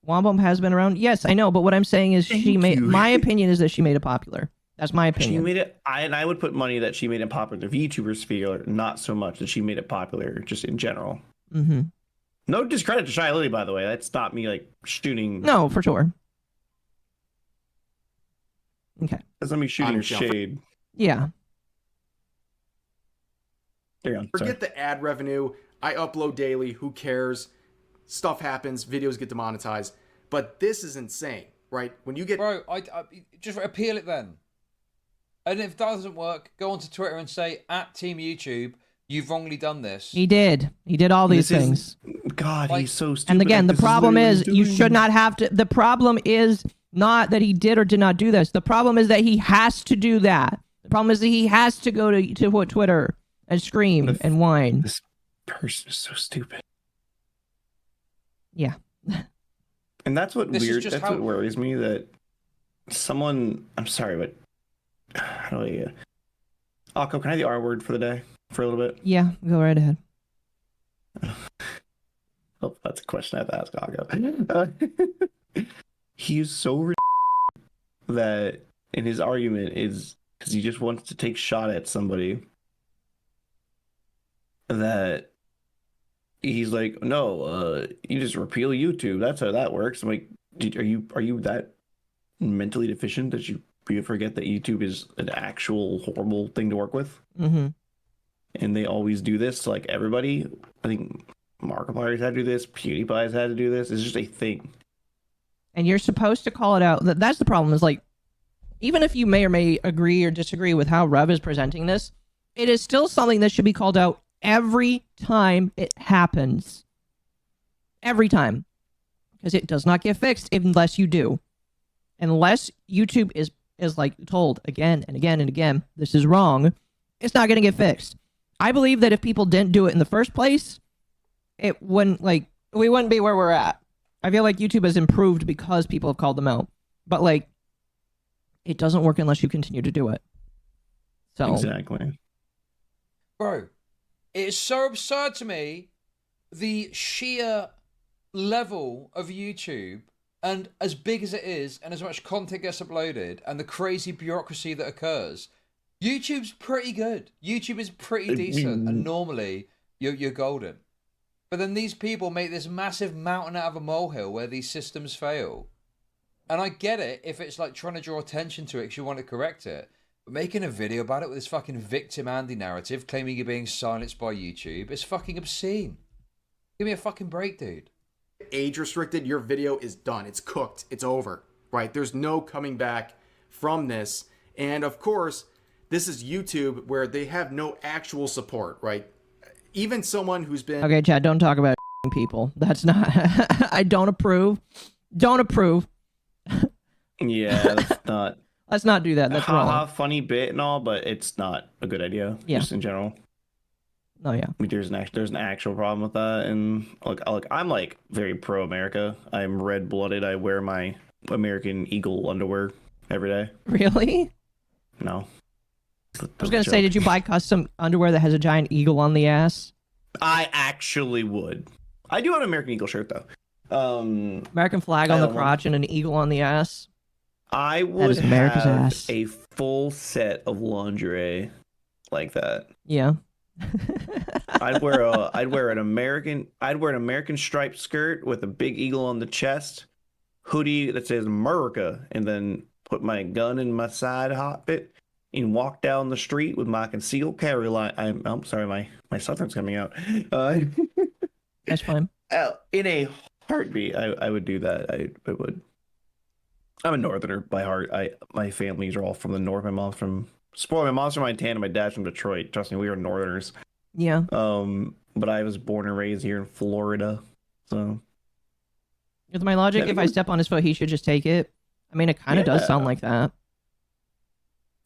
Womp has been around. Yes, I know, but what I'm saying is Thank you. my opinion is that she made it popular. That's my She opinion. made it. I would put money that she made it popular. The VTuber sphere, not so much that she made it popular, just in general. Mm-hmm. No discredit to Shy Lily, by the way. That's not me like shooting. No, for sure. Okay. That's not me shooting shade. Yeah. There you go. Forget the ad revenue. I upload daily. Who cares? Stuff happens. Videos get demonetized. But this is insane, right? When you get... Bro, I just appeal it then. And if that doesn't work, go onto Twitter and say, @Team YouTube, you've wrongly done this. He did. He did all these things. God, Like, he's so stupid. And again, the This problem literally is you should not have to. The problem is not that he did or did not do this. The problem is that he has to do that. The problem is that he has to go to Twitter and scream and whine. This person is so stupid. Yeah. And that's what This is weird. just That's how- what worries me. That someone. I'm sorry, but how do I? Akko, can I have the R word for the day for a little bit? Yeah. Go right ahead. Oh, that's a question I have to ask Akko. He's so that in his argument is because he just wants to take shot at somebody. That he's like, no, you just repeal YouTube. That's how that works. I'm like, are you that mentally deficient that you forget that YouTube is an actual horrible thing to work with? Mm-hmm. And they always do this to like everybody. I think Markiplier's had to do this. PewDiePie's had to do this. It's just a thing. And you're supposed to call it out. That's the problem. Is like, even if you may or may agree or disagree with how Rev is presenting this, it is still something that should be called out every time it happens. Every time. Because it does not get fixed unless you do. Unless YouTube is like told again and again and again, this is wrong, it's not going to get fixed. I believe that if people didn't do it in the first place, it wouldn't, like, we wouldn't be where we're at. I feel like YouTube has improved because people have called them out. But, like, it doesn't work unless you continue to do it. So Exactly. Bro, it's so absurd to me, the sheer level of YouTube, and as big as it is, and as much content gets uploaded, and the crazy bureaucracy that occurs, YouTube's pretty good. YouTube is pretty decent, and normally you're golden. But then these people make this massive mountain out of a molehill where these systems fail. And I get it if it's like trying to draw attention to it because you want to correct it. But making a video about it with this fucking victim Andy narrative, claiming you're being silenced by YouTube, is fucking obscene. Give me a fucking break, dude. Age restricted, your video is done. It's cooked. It's over, right? There's no coming back from this. And of course, this is YouTube where they have no actual support, right? Even someone who's been... okay, Chad, don't talk about people. That's not... I don't approve. Don't approve. Yeah, that's not... Let's not do that. That's wrong. Funny bit and all, but it's not a good idea. Yeah. Just in general. Oh, yeah. I mean, there's an actual problem with that, and look, I'm like very pro America. I'm red blooded. I wear my American Eagle underwear every day. Really? No. I was going to say, did you buy custom underwear that has a giant eagle on the ass? I actually would. I do have an American Eagle shirt though. American flag on the crotch and an eagle on the ass. I would is America's have ass. a full set of lingerie like that. Yeah. I'd wear an American striped skirt with a big eagle on the chest, hoodie that says America, and then put my gun in my side hot bit and walk down the street with my concealed carry line. I'm sorry, my southern's coming out. That's fine. In a heartbeat, I would do that. I would. I'm a northerner by heart. My families are all from the north. My mom's from Montana, and my dad's from Detroit. Trust me, we are northerners. Yeah. But I was born and raised here in Florida, so. With my logic, if I step on his foot, he should just take it. I mean, it kind of does sound like that.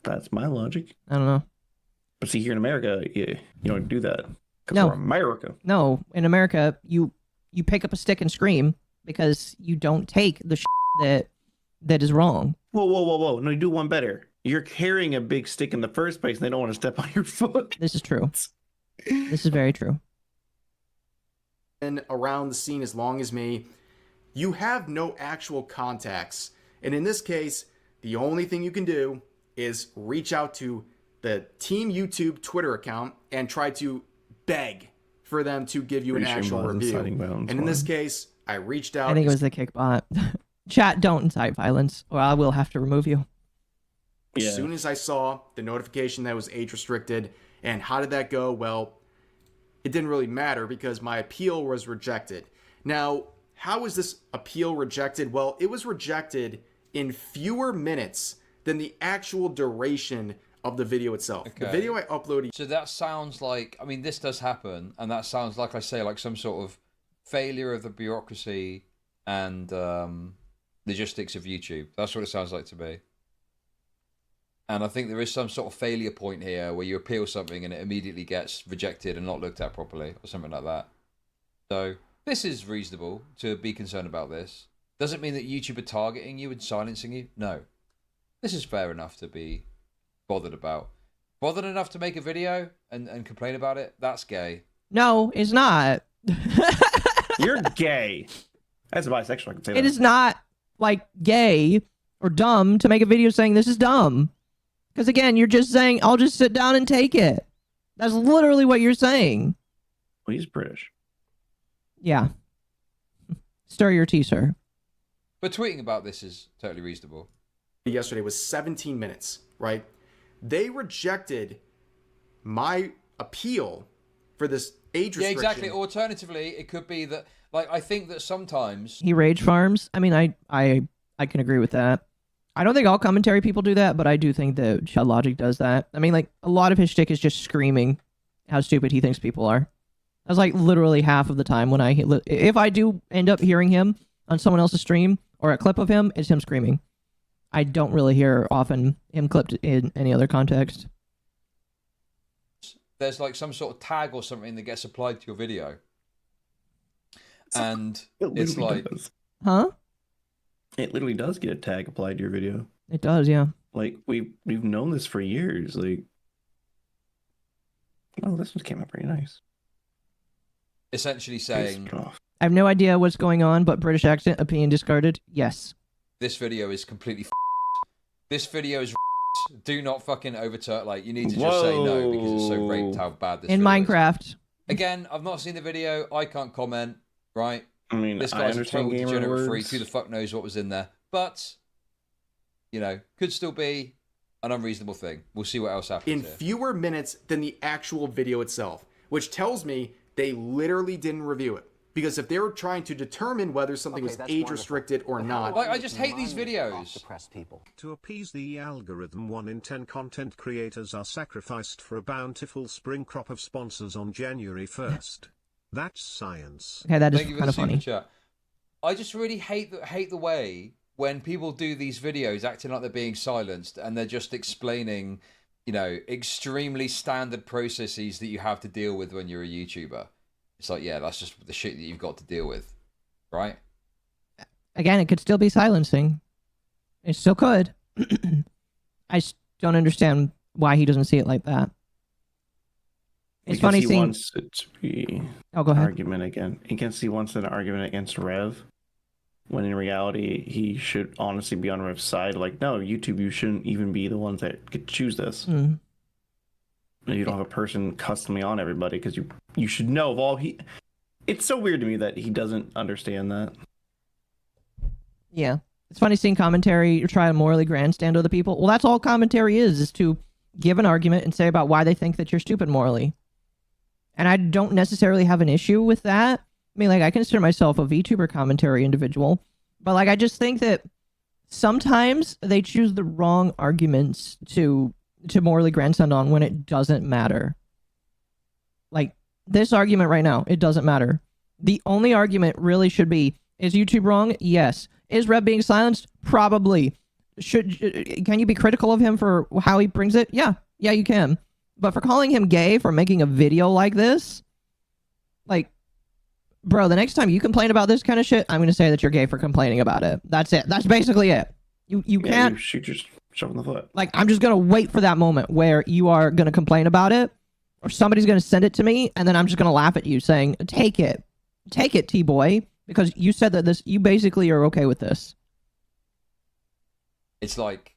That's my logic. I don't know. But see, here in America, you don't do that. Because No. we're America. No, in America, you pick up a stick and scream because you don't take the that is wrong. Whoa. No, you do one better. You're carrying a big stick in the first place, and they don't want to step on your foot. This is true. This is very true. Been around the scene as long as me, you have no actual contacts. And in this case, the only thing you can do is reach out to the Team YouTube Twitter account and try to beg for them to give you an actual review. And in this case, I reached out. I think it was the kickbot. Chat, don't incite violence, or I will have to remove you. As soon as I saw the notification that was age restricted, and how did that go? Well, it didn't really matter because my appeal was rejected. Now, how was this appeal rejected? Well, it was rejected in fewer minutes than the actual duration of the video itself. Okay. The video I uploaded. So that sounds like, I mean, this does happen, and that sounds like, I say, like some sort of failure of the bureaucracy and logistics of YouTube. That's what it sounds like to me. And I think there is some sort of failure point here where you appeal something and it immediately gets rejected and not looked at properly or something like that. So this is reasonable to be concerned about this. Does it mean that YouTube are targeting you and silencing you? No. This is fair enough to be bothered about. Bothered enough to make a video and complain about it? That's gay. No, it's not. You're gay. As a bisexual, I can say that. It is not like gay or dumb to make a video saying this is dumb. Because again, you're just saying, I'll just sit down and take it. That's literally what you're saying. Well, he's British. Yeah. Stir your tea, sir. But tweeting about this is totally reasonable. Yesterday was 17 minutes, right? They rejected my appeal for this age restriction. Yeah, exactly. Alternatively, it could be that, like, I think that sometimes He rage farms. I mean, I can agree with that. I don't think all commentary people do that, but I do think that Chud Logic does that. I mean, like, a lot of his shtick is just screaming how stupid he thinks people are. That's like literally half of the time when if I do end up hearing him on someone else's stream or a clip of him, it's him screaming. I don't really hear often him clipped in any other context. there's like some sort of tag or something that gets applied to your video. And it's like... Huh? It literally does get a tag applied to your video. It does, yeah. Like, we've known this for years. Like, oh, this one came out pretty nice. Essentially saying... I have no idea what's going on, but British accent, opinion discarded. Yes. This video is completely This video is Do not fucking overturn. Like, you need to just say no because it's so raped how bad this in video Minecraft. is. Again, I've not seen the video. I can't comment, right? I mean, this I guy's a understand total gamer degenerate words. freak. Who the fuck knows what was in there? But, you know, could still be an unreasonable thing. We'll see what else happens in here. fewer minutes than the actual video itself, which tells me they literally didn't review it. Because if they were trying to determine whether something was age restricted or not, Like, I just hate these videos. To appease the algorithm, 1 in 10 content creators are sacrificed for a bountiful spring crop of sponsors on January 1st. That's science. Okay, that is Thank you for kind the of funny. super chat. I just really hate the way when people do these videos acting like they're being silenced and they're just explaining, you know, extremely standard processes that you have to deal with when you're a YouTuber. It's like, yeah, that's just the shit that you've got to deal with, right? Again, it could still be silencing. It still could. I just don't understand why he doesn't see it like that. It's Because funny he seeing... wants it to be Oh, go ahead. argument again. He wants an argument against Rev, when in reality he should honestly be on Rev's side. Like, no, YouTube, you shouldn't even be the ones that could choose this. Mm. You don't have a person customly on everybody because you should know of all he. It's so weird to me that he doesn't understand that. Yeah. It's funny seeing commentary try to morally grandstand other people. Well, that's all commentary is to give an argument and say about why they think that you're stupid morally. And I don't necessarily have an issue with that. I mean, like, I consider myself a VTuber commentary individual, but like, I just think that sometimes they choose the wrong arguments to morally grandstand on when it doesn't matter. Like, this argument right now, it doesn't matter. The only argument really should be, is YouTube wrong? Yes. Is Rev being silenced? Probably. Can you be critical of him for how he brings it? Yeah, you can. But for calling him gay for making a video like this, like, bro, the next time you complain about this kind of shit, I'm going to say that you're gay for complaining about it. That's it. That's basically it. You can't... You shoot yourself in the foot. Like, I'm just going to wait for that moment where you are going to complain about it, or somebody's going to send it to me, and then I'm just going to laugh at you saying, take it. Take it, T-boy. Because you said that you basically are okay with this. It's like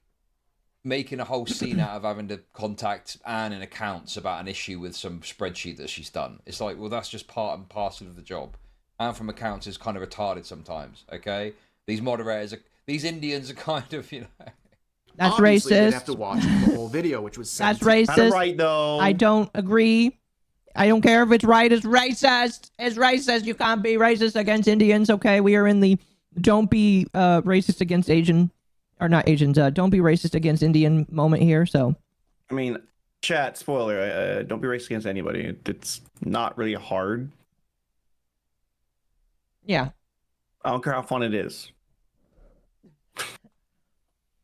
making a whole scene out of having to contact Anne in accounts about an issue with some spreadsheet that she's done. It's like, well, that's just part and parcel of the job. Anne from accounts is kind of retarded sometimes, okay? These moderators, these Indians are kind of, you know... That's Obviously, racist. You'd have to watch the whole video, which was That's 17 racist. Kind of right, though. I don't agree. I don't care if it's right. It's racist. It's racist. You can't be racist against Indians, okay? We are in the don't be racist against Asian... Or not Asians. Don't be racist against Indian moment here, so... I mean, chat, spoiler, don't be racist against anybody. It's not really hard. Yeah. I don't care how fun it is.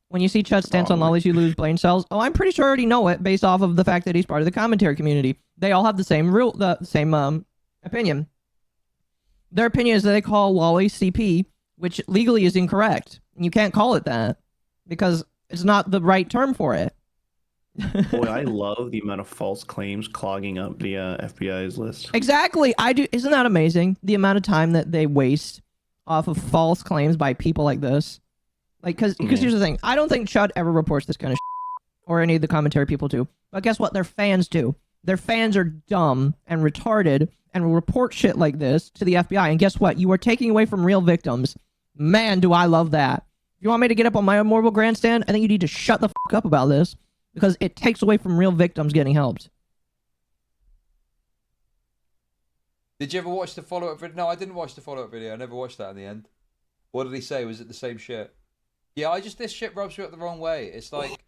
When you see Chud stance on lollies, you lose brain cells. Oh, I'm pretty sure I already know it based off of the fact that he's part of the commentary community. They all have the same opinion. Their opinion is that they call lollies CP, which legally is incorrect. You can't call it that because it's not the right term for it. Boy, I love the amount of false claims clogging up the FBI's list. Exactly. I do. Isn't that amazing? The amount of time that they waste off of false claims by people like this. Like, because here's the thing. I don't think Chud ever reports this kind of shit, or any of the commentary people do. But guess what? Their fans do. Their fans are dumb and retarded and will report shit like this to the FBI. And guess what? You are taking away from real victims. Man, do I love that. If you want me to get up on my immortal grandstand, I think you need to shut the fuck up about this because it takes away from real victims getting helped. Did you ever watch the follow-up video? No, I didn't watch the follow-up video. I never watched that in the end. What did he say? Was it the same shit? Yeah, this shit rubs me up the wrong way. It's like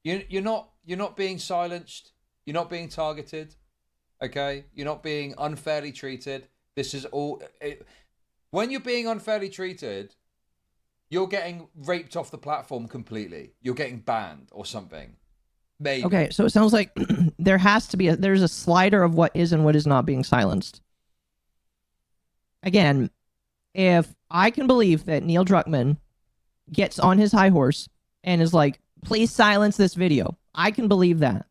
you're not being silenced. You're not being targeted. Okay, you're not being unfairly treated. This is all. When you're being unfairly treated, you're getting raped off the platform completely. You're getting banned or something. Maybe. Okay, so it sounds like there's a slider of what is and what is not being silenced. Again, if I can believe that Neil Druckmann gets on his high horse and is like, please silence this video, I can believe that.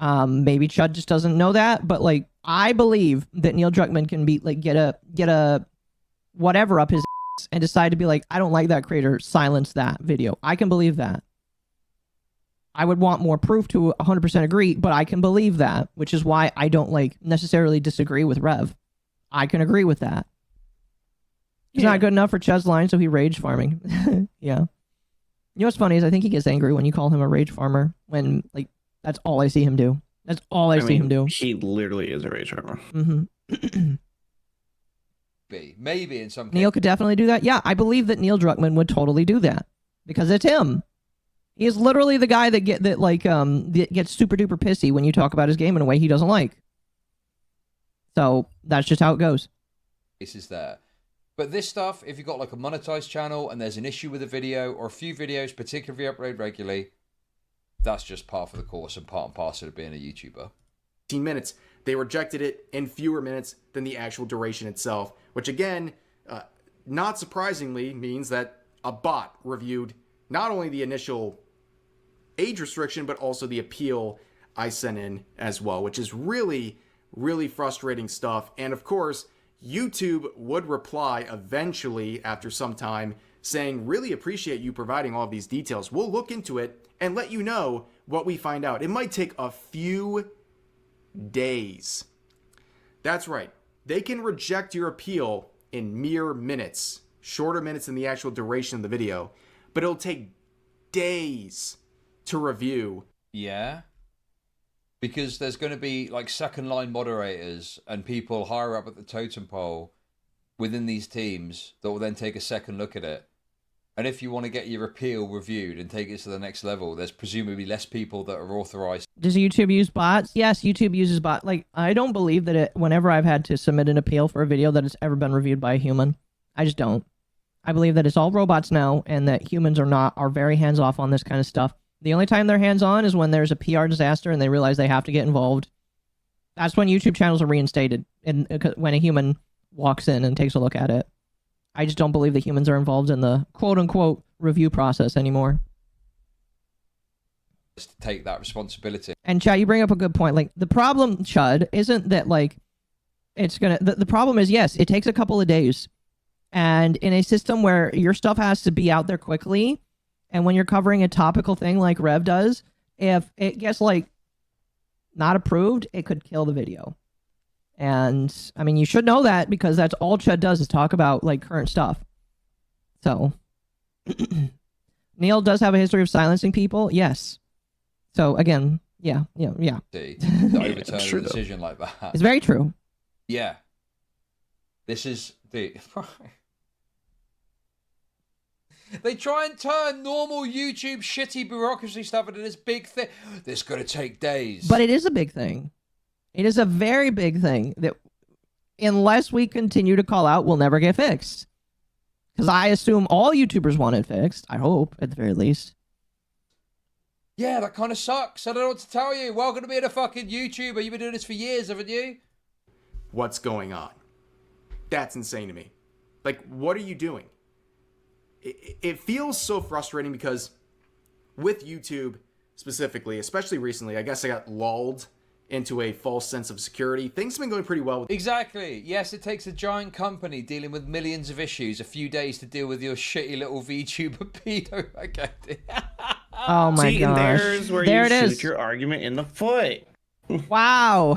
Maybe Chud just doesn't know that, but like, I believe that Neil Druckmann can be like, get a whatever up his ass and decide to be like, I don't like that creator, silence that video. I can believe that. I would want more proof to 100% agree, but I can believe that, which is why I don't like necessarily disagree with Rev. I can agree with that. He's not good enough for Chud's line, so he rage farming. Yeah. You know what's funny is I think he gets angry when you call him a rage farmer when, like, that's all I see him do. That's all I see him do. He literally is a rage farmer. Mm-hmm. Maybe in some cases. Neil could definitely do that. Yeah, I believe that Neil Druckmann would totally do that because it's him. He is literally the guy that gets super duper pissy when you talk about his game in a way he doesn't like. So that's just how it goes. This is there. But this stuff, if you've got like a monetized channel and there's an issue with a video or a few videos, particularly upload regularly, that's just part of the course and part and parcel of being a YouTuber. 15 minutes. They rejected it in fewer minutes than the actual duration itself, which again, not surprisingly, means that a bot reviewed not only the initial age restriction, but also the appeal I sent in as well, which is really, really frustrating stuff. And of course, YouTube would reply eventually after some time saying, really appreciate you providing all these details. We'll look into it and let you know what we find out. It might take a few days. That's right. They can reject your appeal in mere minutes, shorter minutes than the actual duration of the video, but it'll take days to review. Yeah. Because there's going to be like second line moderators and people higher up at the totem pole within these teams that will then take a second look at it. And if you want to get your appeal reviewed and take it to the next level, there's presumably less people that are authorized. Does YouTube use bots? Yes, YouTube uses bots. Like, I don't believe that whenever I've had to submit an appeal for a video that it's ever been reviewed by a human. I just don't. I believe that it's all robots now and that humans are very hands off on this kind of stuff. The only time they're hands on is when there's a PR disaster and they realize they have to get involved. That's when YouTube channels are reinstated and when a human walks in and takes a look at it. I just don't believe that humans are involved in the quote-unquote review process anymore. To take that responsibility. And Chud, you bring up a good point. Like, the problem, Chud, isn't that, like, It's gonna. The problem is, yes, it takes a couple of days, and in a system where your stuff has to be out there quickly, and when you're covering a topical thing like Rev does, if it gets like not approved, it could kill the video. And I mean, you should know that because that's all Chud does is talk about like current stuff. So Neil does have a history of silencing people. Yes. So again, yeah. To overturn a decision like that. It's very true. Yeah. This is the... They try and turn normal YouTube shitty bureaucracy stuff into this big thing. This is going to take days. But it is a big thing. It is a very big thing that unless we continue to call out, will never get fixed. Because I assume all YouTubers want it fixed. I hope, at the very least. Yeah, that kind of sucks. I don't know what to tell you. Welcome to being a fucking YouTuber. You've been doing this for years, haven't you? What's going on? That's insane to me. Like, what are you doing? It feels so frustrating because with YouTube specifically, especially recently, I guess I got lulled into a false sense of security. Things have been going pretty well. Exactly. Yes, it takes a giant company dealing with millions of issues a few days to deal with your shitty little VTuber pedo. I get it. Oh my See, gosh. and there's where there you it shoot is. your argument in the foot. Wow.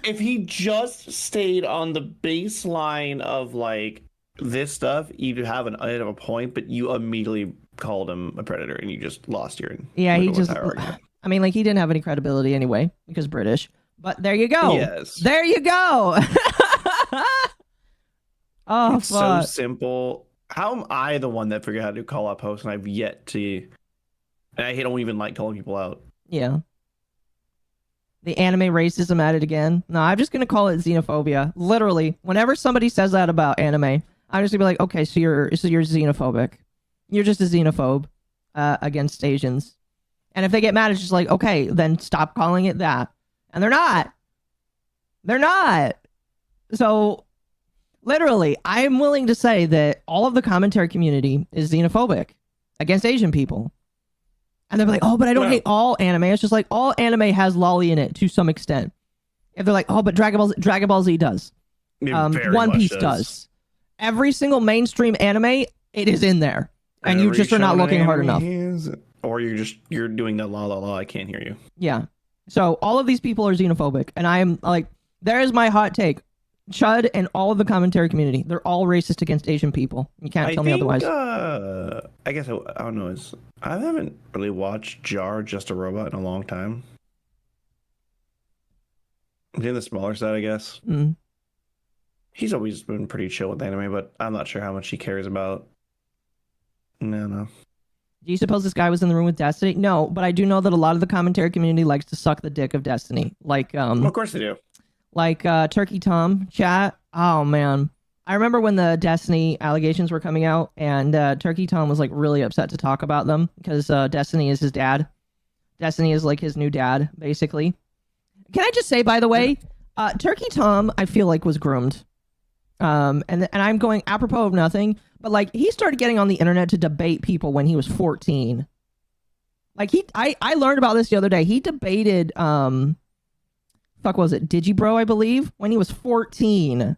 If he just stayed on the baseline of like this stuff, you'd have a point, but you immediately called him a predator and you just lost your Yeah, he just... entire argument. I mean, like, he didn't have any credibility anyway, because British. But there you go. Yes. There you go. Oh, It's fuck. so simple. How am I the one that figured out how to call out posts and I've yet to... And I don't even like calling people out. Yeah. The anime racism at it again. No, I'm just going to call it xenophobia. Literally, whenever somebody says that about anime, I'm just going to be like, okay, so you're xenophobic. You're just a xenophobe against Asians. And if they get mad, it's just like, okay, then stop calling it that. And they're not. They're not. So, literally, I am willing to say that all of the commentary community is xenophobic against Asian people. And they're like, oh, but I don't hate all anime. It's just like, all anime has lolly in it to some extent. If they're like, oh, but Dragon Ball Z does. One Piece does. Every single mainstream anime, it is in there. And you just are not looking hard enough. Or you're doing the la la la, I can't hear you. Yeah. So all of these people are xenophobic. And I am like, there is my hot take. Chud and all of the commentary community, they're all racist against Asian people. You can't tell me otherwise. I guess I don't know. I haven't really watched Jar Just a Robot in a long time. He's in the smaller side, I guess. Mm. He's always been pretty chill with anime, but I'm not sure how much he cares about. No. Do you suppose this guy was in the room with Destiny? No, but I do know that a lot of the commentary community likes to suck the dick of Destiny. Like, of course they do. Like Turkey Tom chat. Oh man, I remember when the Destiny allegations were coming out, and Turkey Tom was like really upset to talk about them because Destiny is his dad. Destiny is like his new dad, basically. Can I just say, by the way, Turkey Tom, I feel like was groomed. And I'm going apropos of nothing, but like he started getting on the internet to debate people when he was 14. Like I learned about this the other day. He debated fuck was it Digibro, I believe, when he was 14.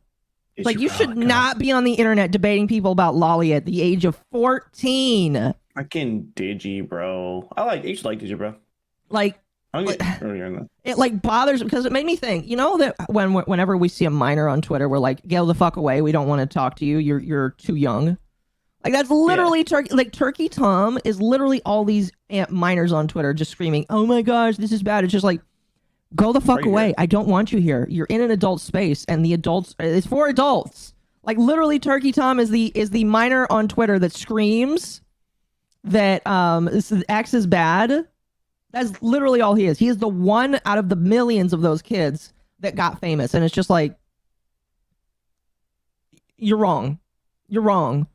Like you should not be on the internet debating people about lolly at the age of 14. Fucking Digibro. I used to like Digibro. Like it like bothers because it made me think, you know, that whenever we see a minor on Twitter, we're like, get the fuck away. We don't want to talk to you. You're too young. Like that's literally Turkey Tom is literally all these minors on Twitter just screaming, oh my gosh, this is bad. It's just like, go the fuck away. Here. I don't want you here. You're in an adult space and the adults, it's for adults. Like literally Turkey Tom is the minor on Twitter that screams that X is bad. That's literally all he is. He is the one out of the millions of those kids that got famous. And it's just like, you're wrong. You're wrong.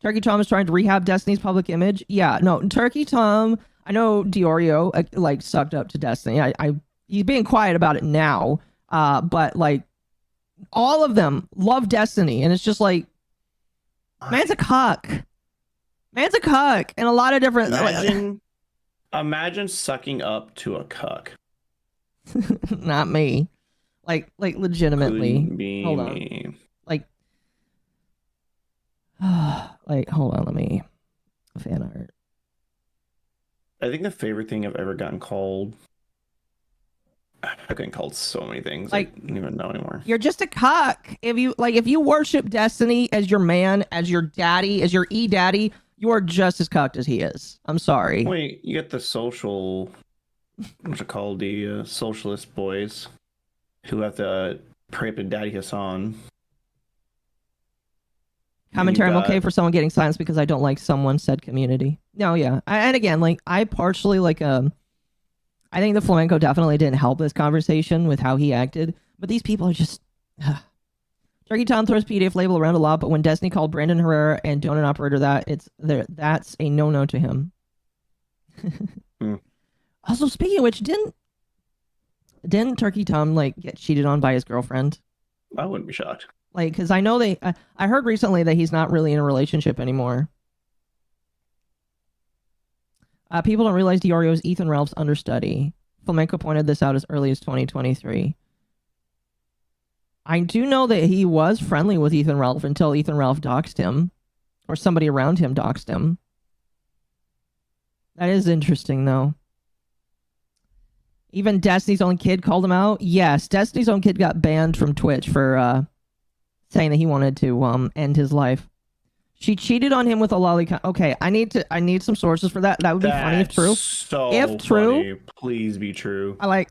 Turkey Tom is trying to rehab Destiny's public image. Yeah, no, Turkey Tom, I know Diorio like sucked up to Destiny. He's being quiet about it now. But like all of them love Destiny. And it's just like, man's a cuck. Man's a cuck. And a lot of different... Imagine sucking up to a cuck. Not me. Like legitimately. Couldn't be Hold on. me. Like, like, hold on, let me fan art. I think the favorite thing I've ever gotten called. I've gotten called so many things. Like, I don't even know anymore. You're just a cock. If you worship Destiny as your man, as your daddy, as your daddy, you are just as cocked as he is. I'm sorry. Wait, you get the social, what's it called? The socialist boys who have to pray up to Daddy Hassan. Commentary, I'm okay for someone getting silenced because I don't like someone said community. No, yeah. And again, like, I partially, like, I think the flamenco definitely didn't help this conversation with how he acted, but these people are just... Turkey Tom throws PDF label around a lot, but when Destiny called Brandon Herrera and Donut Operator that's a no-no to him. Also, speaking of which, didn't Turkey Tom, like, get cheated on by his girlfriend? I wouldn't be shocked. Like, because I know I heard recently that he's not really in a relationship anymore. People don't realize Diorio is Ethan Ralph's understudy. Flamenco pointed this out as early as 2023. I do know that he was friendly with Ethan Ralph until Ethan Ralph doxed him. Or somebody around him doxed him. That is interesting, though. Even Destiny's own kid called him out. Yes, Destiny's own kid got banned from Twitch for saying that he wanted to end his life. She cheated on him with a lolicon. Okay, I need some sources for that. That would be funny if true. So if true, funny. Please be true. I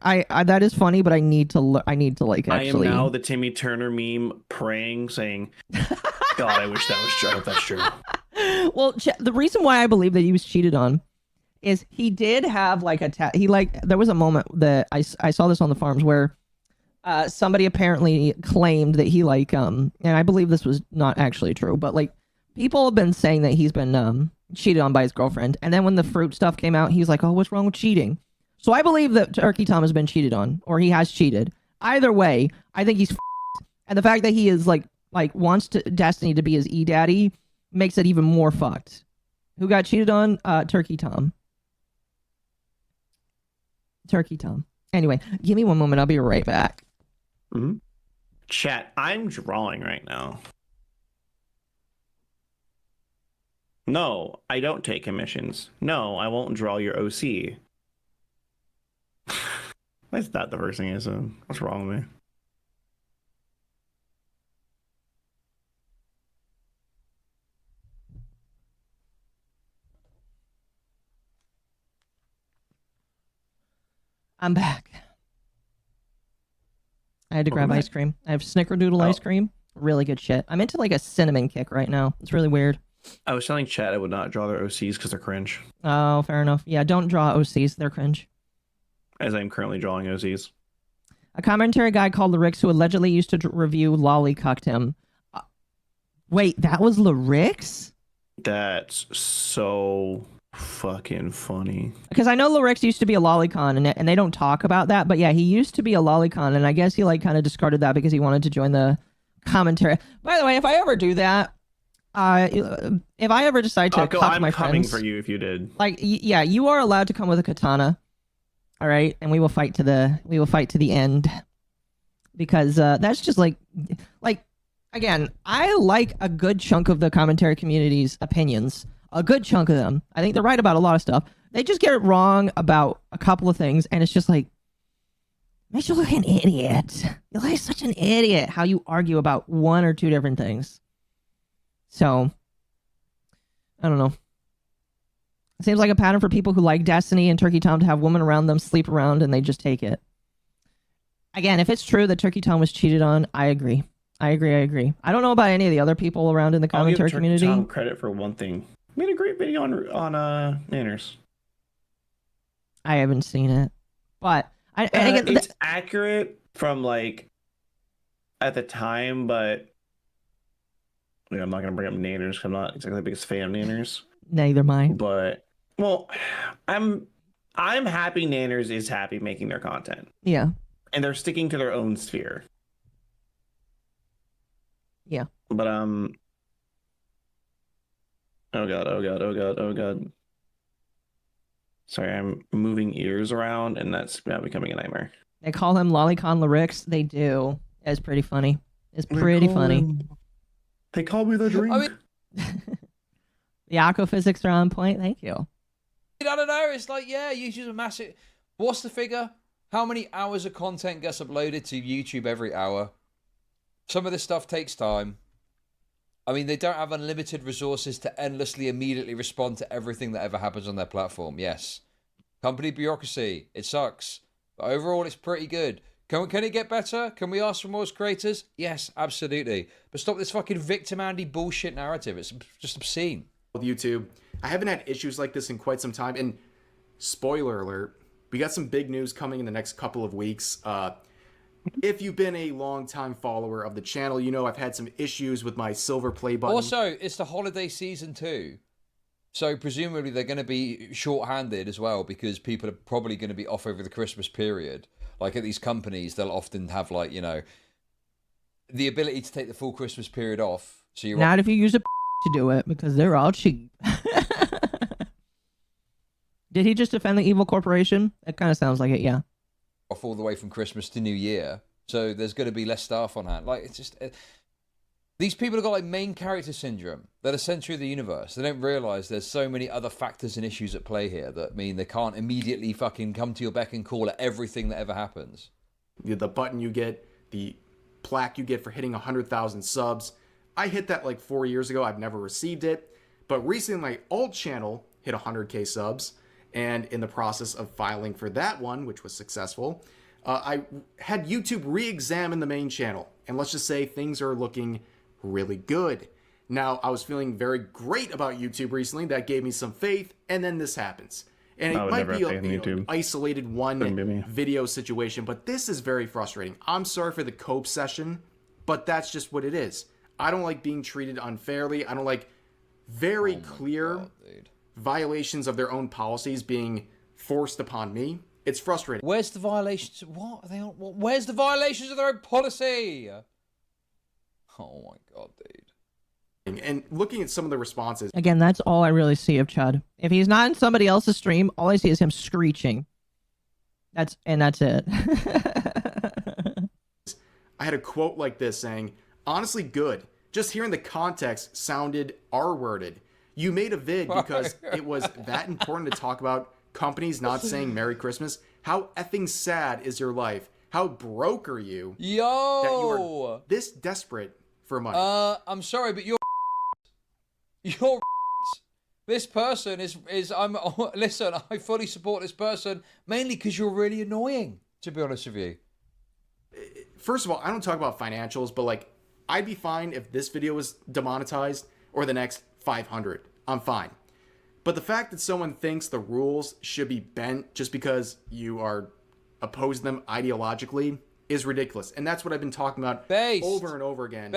that is funny, but I need to like actually. I am now the Timmy Turner meme praying, saying, "God, I wish that was true. I hope that's true." Well, the reason why I believe that he was cheated on is he did have like there was a moment that I saw this on the forums where somebody apparently claimed that he like and I believe this was not actually true, but like people have been saying that he's been cheated on by his girlfriend, and then when the fruit stuff came out, he's like, "Oh, what's wrong with cheating?" So I believe that Turkey Tom has been cheated on, or he has cheated. Either way, I think he's and the fact that he is like wants Destiny to be his daddy makes it even more fucked. Who got cheated on? Turkey Tom. Turkey Tom. Anyway, give me one moment. I'll be right back. Mm-hmm. Chat, I'm drawing right now. No, I don't take commissions. No, I won't draw your OC. That's not the first thing I said. What's wrong with me? I'm back. I had to grab ice cream. I have Snickerdoodle ice cream. Really good shit. I'm into like a cinnamon kick right now. It's really weird. I was telling Chat I would not draw their OCs because they're cringe. Oh, fair enough. Yeah, don't draw OCs. They're cringe. As I'm currently drawing OCs. A commentary guy called Larix, who allegedly used to review lollycucked him. Wait, that was Larix? That's so fucking funny. Because I know Larix used to be a lolicon, and they don't talk about that, but yeah, he used to be a lolicon, and I guess he like kind of discarded that because he wanted to join the commentary. By the way, if I ever do that, if I ever decide to cuck I'm my coming friends, for you if you did. like, yeah, you are allowed to come with a katana, all right, and we will fight to the end, because that's just like again, I like a good chunk of the commentary community's opinions, a good chunk of them. I think they're right about a lot of stuff. They just get it wrong about a couple of things, and it's just like, makes you look like an idiot. You look like such an idiot how you argue about one or two different things. So, I don't know. It seems like a pattern for people who like Destiny and Turkey Tom to have women around them sleep around and they just take it. Again, if it's true that Turkey Tom was cheated on, I agree. I don't know about any of the other people around in the commentary community. I'll give Turkey Tom credit for one thing. He made a great video on Nanners. I haven't seen it, but it's accurate from like at the time, but yeah, I'm not gonna bring up Nanners because I'm not exactly the biggest fan of Nanners. Neither am I. But well, I'm happy Nanners is happy making their content. Yeah, and they're sticking to their own sphere. Yeah, but oh god. Sorry, I'm moving ears around, and that's now becoming a nightmare. They call him Lolicon Lyrics. They do. It's pretty funny. It's pretty funny. They call me the drink. I mean, The aquaphysics are on point. Thank you. I don't know. It's like, yeah, YouTube's a massive. What's the figure? How many hours of content gets uploaded to YouTube every hour? Some of this stuff takes time. I mean, they don't have unlimited resources to endlessly, immediately respond to everything that ever happens on their platform. Yes. Company bureaucracy. It sucks. But overall, it's pretty good. Can it get better? Can we ask for more as creators? Yes, absolutely. But stop this fucking victim Andy bullshit narrative. It's just obscene. With YouTube, I haven't had issues like this in quite some time. And spoiler alert, we got some big news coming in the next couple of weeks. If you've been a long-time follower of the channel, you know I've had some issues with my silver play button. Also, it's the holiday season too. So presumably they're going to be short-handed as well because people are probably going to be off over the Christmas period. Like at these companies, they'll often have like, you know, the ability to take the full Christmas period off. So you're Not if you use a to do it, because they're all cheap. Did he just defend the evil corporation? It kind of sounds like it, yeah. off all the way from Christmas to New Year. So there's going to be less staff on hand. Like, it's just... these people have got like main character syndrome. They're the center of the universe. They don't realize there's so many other factors and issues at play here that mean they can't immediately fucking come to your beck and call at everything that ever happens. The button you get, the plaque you get for hitting 100,000 subs. I hit that like 4 years ago. I've never received it. But recently my alt channel hit 100K subs. And in the process of filing for that one, which was successful, I had YouTube re-examine the main channel. And let's just say things are looking really good. Now, I was feeling very great about YouTube recently. That gave me some faith. And then this happens. And it might be an isolated one video situation, but this is very frustrating. I'm sorry for the cope session, but that's just what it is. I don't like being treated unfairly. I don't like very clear violations of their own policies being forced upon me. It's frustrating. Where's the violations? What are they on? Where's the violations of their own policy? Oh my god, dude. And looking at some of the responses, Again, that's all I really see of Chud. If he's not in somebody else's stream, all I see is him screeching. That's it. I had a quote like this saying, honestly good. Just hearing the context sounded R-worded. You made a vid because it was that important to talk about companies not saying Merry Christmas. How effing sad is your life? How broke are you? Yo! That you are this desperate for money. I'm sorry, but you're this person is listen, I fully support this person mainly because you're really annoying, to be honest with you. First of all, I don't talk about financials, but like I'd be fine if this video was demonetized or the next 500. I'm fine. But the fact that someone thinks the rules should be bent just because you are opposing them ideologically is ridiculous. And that's what I've been talking about over and over again.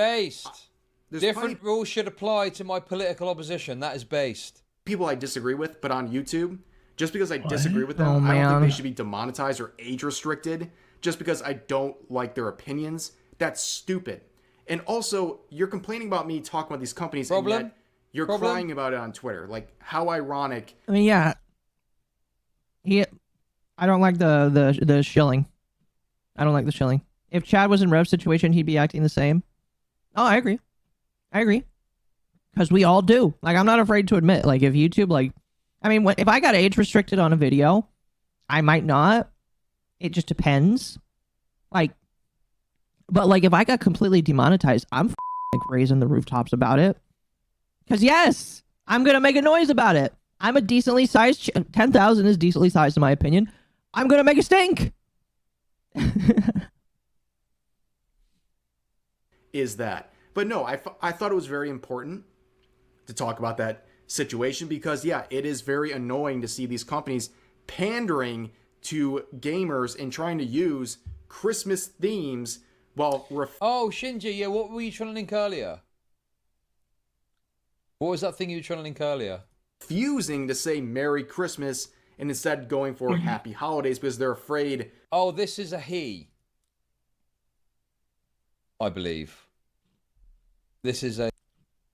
Different rules should apply to my political opposition. That is based. People I disagree with, but on YouTube, just because I disagree with them, I don't think they should be demonetized or age restricted just because I don't like their opinions. That's stupid. And also, you're complaining about me talking about these companies, and yet you're crying about it on Twitter. Like, how ironic. I mean, yeah. I don't like the shilling. I don't like the shilling. If Chad was in Rev's situation, he'd be acting the same. Oh, I agree. Because we all do. Like, I'm not afraid to admit, like, if YouTube, like, I mean, if I got age restricted on a video, I might not. It just depends. Like, but, like, if I got completely demonetized, I'm like raising the rooftops about it. Because, yes, I'm going to make a noise about it. I'm a decently sized, 10,000 is decently sized in my opinion. I'm going to make a stink. Is that. But no, I thought it was very important to talk about that situation because, yeah, it is very annoying to see these companies pandering to gamers and trying to use Christmas themes while... Oh, Shinji, yeah, what were you trying to link earlier? What was that thing you were trying to link earlier? Refusing to say Merry Christmas and instead going for Happy Holidays because they're afraid... Oh, this is a he. I believe. This is a...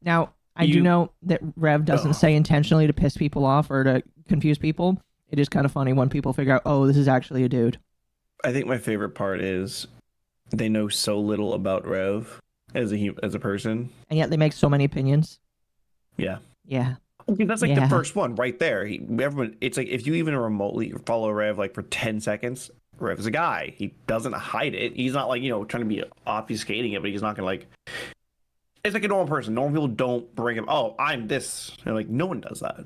Now, I do know that Rev doesn't say intentionally to piss people off or to confuse people. it is kind of funny when people figure out, oh, this is actually a dude. I think my favorite part is they know so little about Rev as a person. And yet they make so many opinions. Yeah. Yeah. Okay, that's like Yeah. the first one right there. Everyone, it's like if you even remotely follow Rev like for 10 seconds, Rev's a guy. He doesn't hide it. He's not like, trying to be obfuscating it, but he's not gonna like. It's like a normal person. Normal people don't bring him. Oh, I'm this. And like no one does that.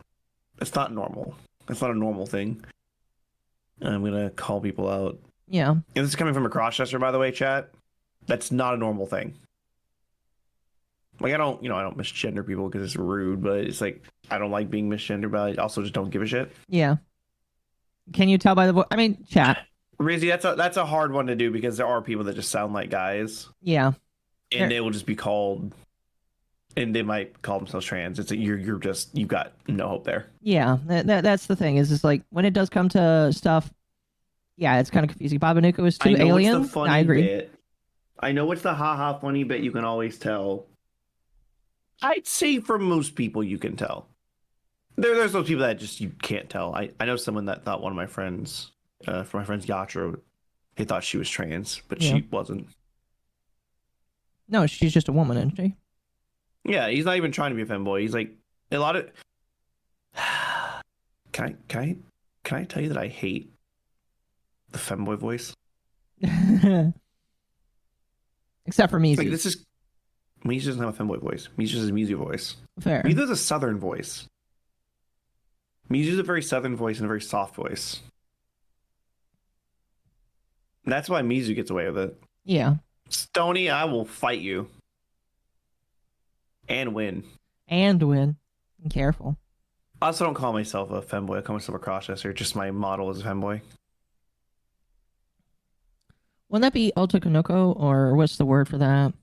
It's not normal. It's not a normal thing. I'm gonna call people out. Yeah. And this is coming from a crossdresser, by the way, chat. That's not a normal thing. Like I don't misgender people because it's rude, but it's like I don't like being misgendered, but I also just don't give a shit. Yeah. Can you tell by the voice? I mean, chat. Rizzy, that's a hard one to do because there are people that just sound like guys. Yeah. And they will just be called, and they might call themselves trans. It's like you've got no hope there. Yeah. That's the thing. Is just like when it does come to stuff. Yeah, it's kind of confusing. Babanuka was too alien. I agree. Bit. I know it's the haha funny bit. You can always tell. I'd say for most people you can tell. There's those people that just you can't tell. I know someone that thought one of my friends, for my friend's Yatra, he thought she was trans, but she wasn't. No, she's just a woman, isn't she? Yeah, he's not even trying to be a femboy. He's like a lot of. Can I tell you that I hate the femboy voice? Except for Mizu. Like this is. Mizu doesn't have a femboy voice. Mizu has a Mizu voice. Fair. Mizu's a southern voice. Mizu's a very southern voice and a very soft voice. That's why Mizu gets away with it. Yeah. Stony, I will fight you. And win. Be careful. I also don't call myself a femboy. I call myself a crossdresser. Just my model is a femboy. Wouldn't that be Otokonoko, or what's the word for that?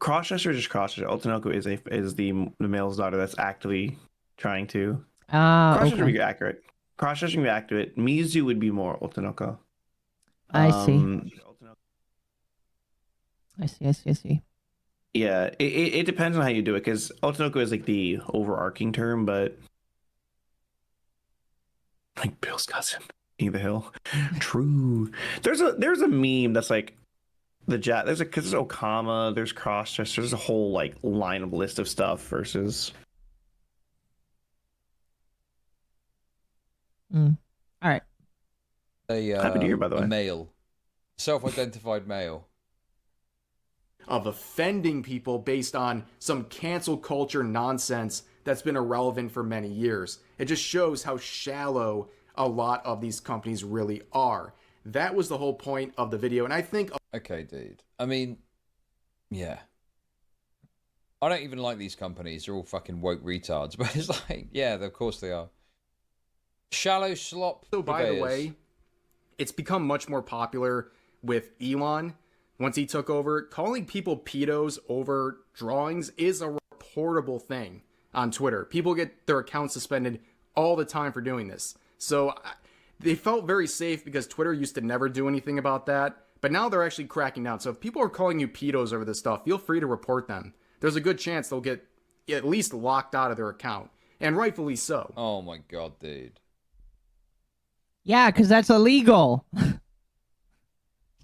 Crossdresser is just crossdresser. Otonoko is the male's daughter that's actively trying to. Crossdresser would be accurate. Crossdresser would be accurate. Mizu would be more Otonoko. I see. Yeah, it depends on how you do it, because Otonoko is like the overarching term, but like Bill's cousin, King the Hill. True. There's a meme that's like because there's Okama, there's crossdresser, there's a whole like line of list of stuff versus. All right. Happy New Year, by the way. A male, self-identified male. Of offending people based on some cancel culture nonsense that's been irrelevant for many years. It just shows how shallow a lot of these companies really are. That was the whole point of the video, and I think... Okay, dude. I mean, yeah. I don't even like these companies. They're all fucking woke retards. But it's like, yeah, of course they are. Shallow slop. So, by the way, it's become much more popular with Elon. Once he took over, calling people pedos over drawings is a reportable thing on Twitter. People get their accounts suspended all the time for doing this. So they felt very safe because Twitter used to never do anything about that. But now they're actually cracking down. So if people are calling you pedos over this stuff, feel free to report them. There's a good chance they'll get at least locked out of their account. And rightfully so. Oh my god, dude. Yeah, because that's illegal.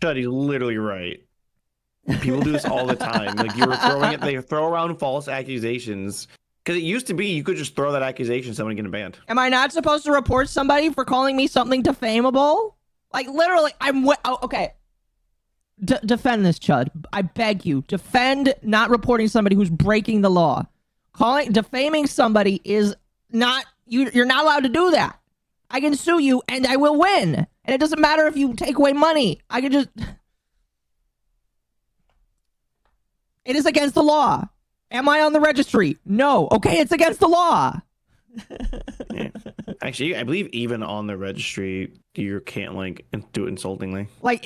Shuddy's literally right. People do this all the time. Like they throw around false accusations. Because it used to be you could just throw that accusation, someone getting banned. Am I not supposed to report somebody for calling me something defamable? Like literally, okay. Defend this, Chud. I beg you, defend not reporting somebody who's breaking the law. Defaming somebody is not you're not allowed to do that. I can sue you and I will win. And it doesn't matter if you take away money. I can just. It is against the law. Am I on the registry? No. Okay, it's against the law. Yeah. Actually, I believe even on the registry, you can't do it insultingly. Like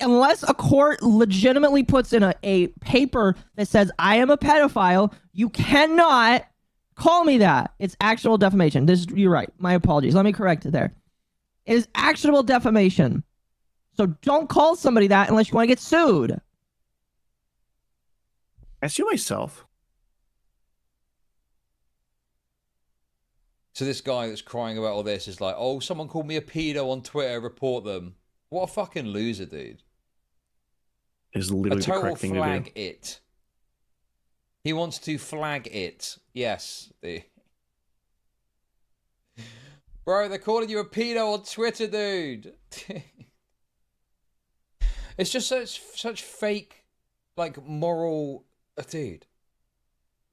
unless a court legitimately puts in a paper that says I am a pedophile, you cannot call me that. It's actual defamation. You're right. My apologies. Let me correct it there. It is actionable defamation. So don't call somebody that unless you want to get sued. I sue myself. So this guy that's crying about all this is like, oh, someone called me a pedo on Twitter, report them. What a fucking loser, dude. Is A literally the total correct thing to do. flag it. He wants to flag it. Yes. Bro, they're calling you a pedo on Twitter, dude. It's just such fake, like, moral... dude.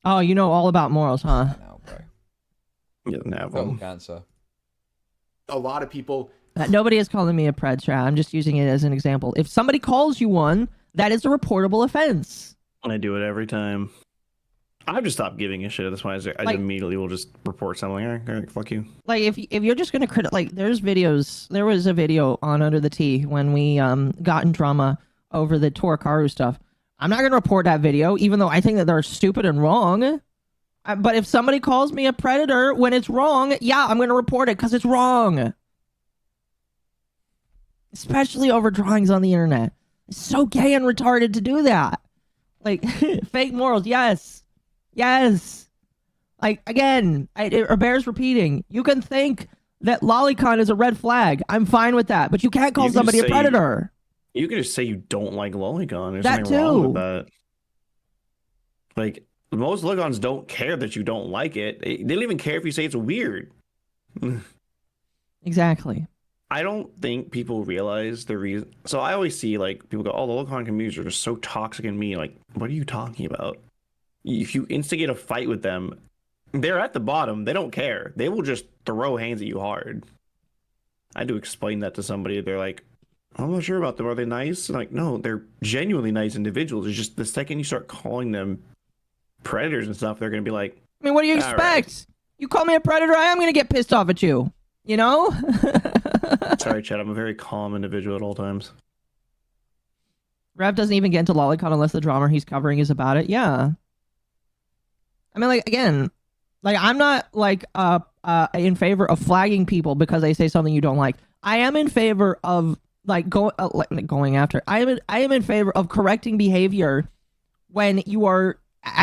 Oh, you know all about morals, huh? Now, bro. He doesn't have Total them. cancer. A lot of people. Nobody is calling me a predator. I'm just using it as an example. If somebody calls you one, that is a reportable offense. I do it every time. I've just stopped giving a shit at this point. I Like- immediately will just report something. All right, fuck you. Like if you're just gonna like there's videos. There was a video on Under the Tea when we got in drama over the Torikaru stuff. I'm not gonna report that video, even though I think that they're stupid and wrong. But if somebody calls me a predator when it's wrong, yeah, I'm gonna report it because it's wrong. Especially over drawings on the internet. It's so gay and retarded to do that. Like fake morals, yes. Yes. Like, again, it bears repeating. You can think that lolicon is a red flag. I'm fine with that. But you can't call You can somebody a say- predator. You can just say you don't like lolicon. There's That nothing wrong with too. that. Like, most lolicons don't care that you don't like it. They don't even care if you say it's weird. Exactly. I don't think people realize the reason. So I always see, like, people go, oh, the lolicon communities are just so toxic and mean. Like, what are you talking about? If you instigate a fight with them, they're at the bottom. They don't care. They will just throw hands at you hard. I had to explain that to somebody. They're like, I'm not sure about them. Are they nice? And like, no, they're genuinely nice individuals. It's just the second you start calling them predators and stuff, they're going to be like, I mean, what do you All expect? right. You call me a predator, I am going to get pissed off at you. You know? sorry, Chad, I'm a very calm individual at all times. Rev doesn't even get into lolicon unless the drama he's covering is about it. Yeah. I mean, like, again, like, I'm not, like, in favor of flagging people because they say something you don't like. I am in favor of, like, going after. I am in favor of correcting behavior when you are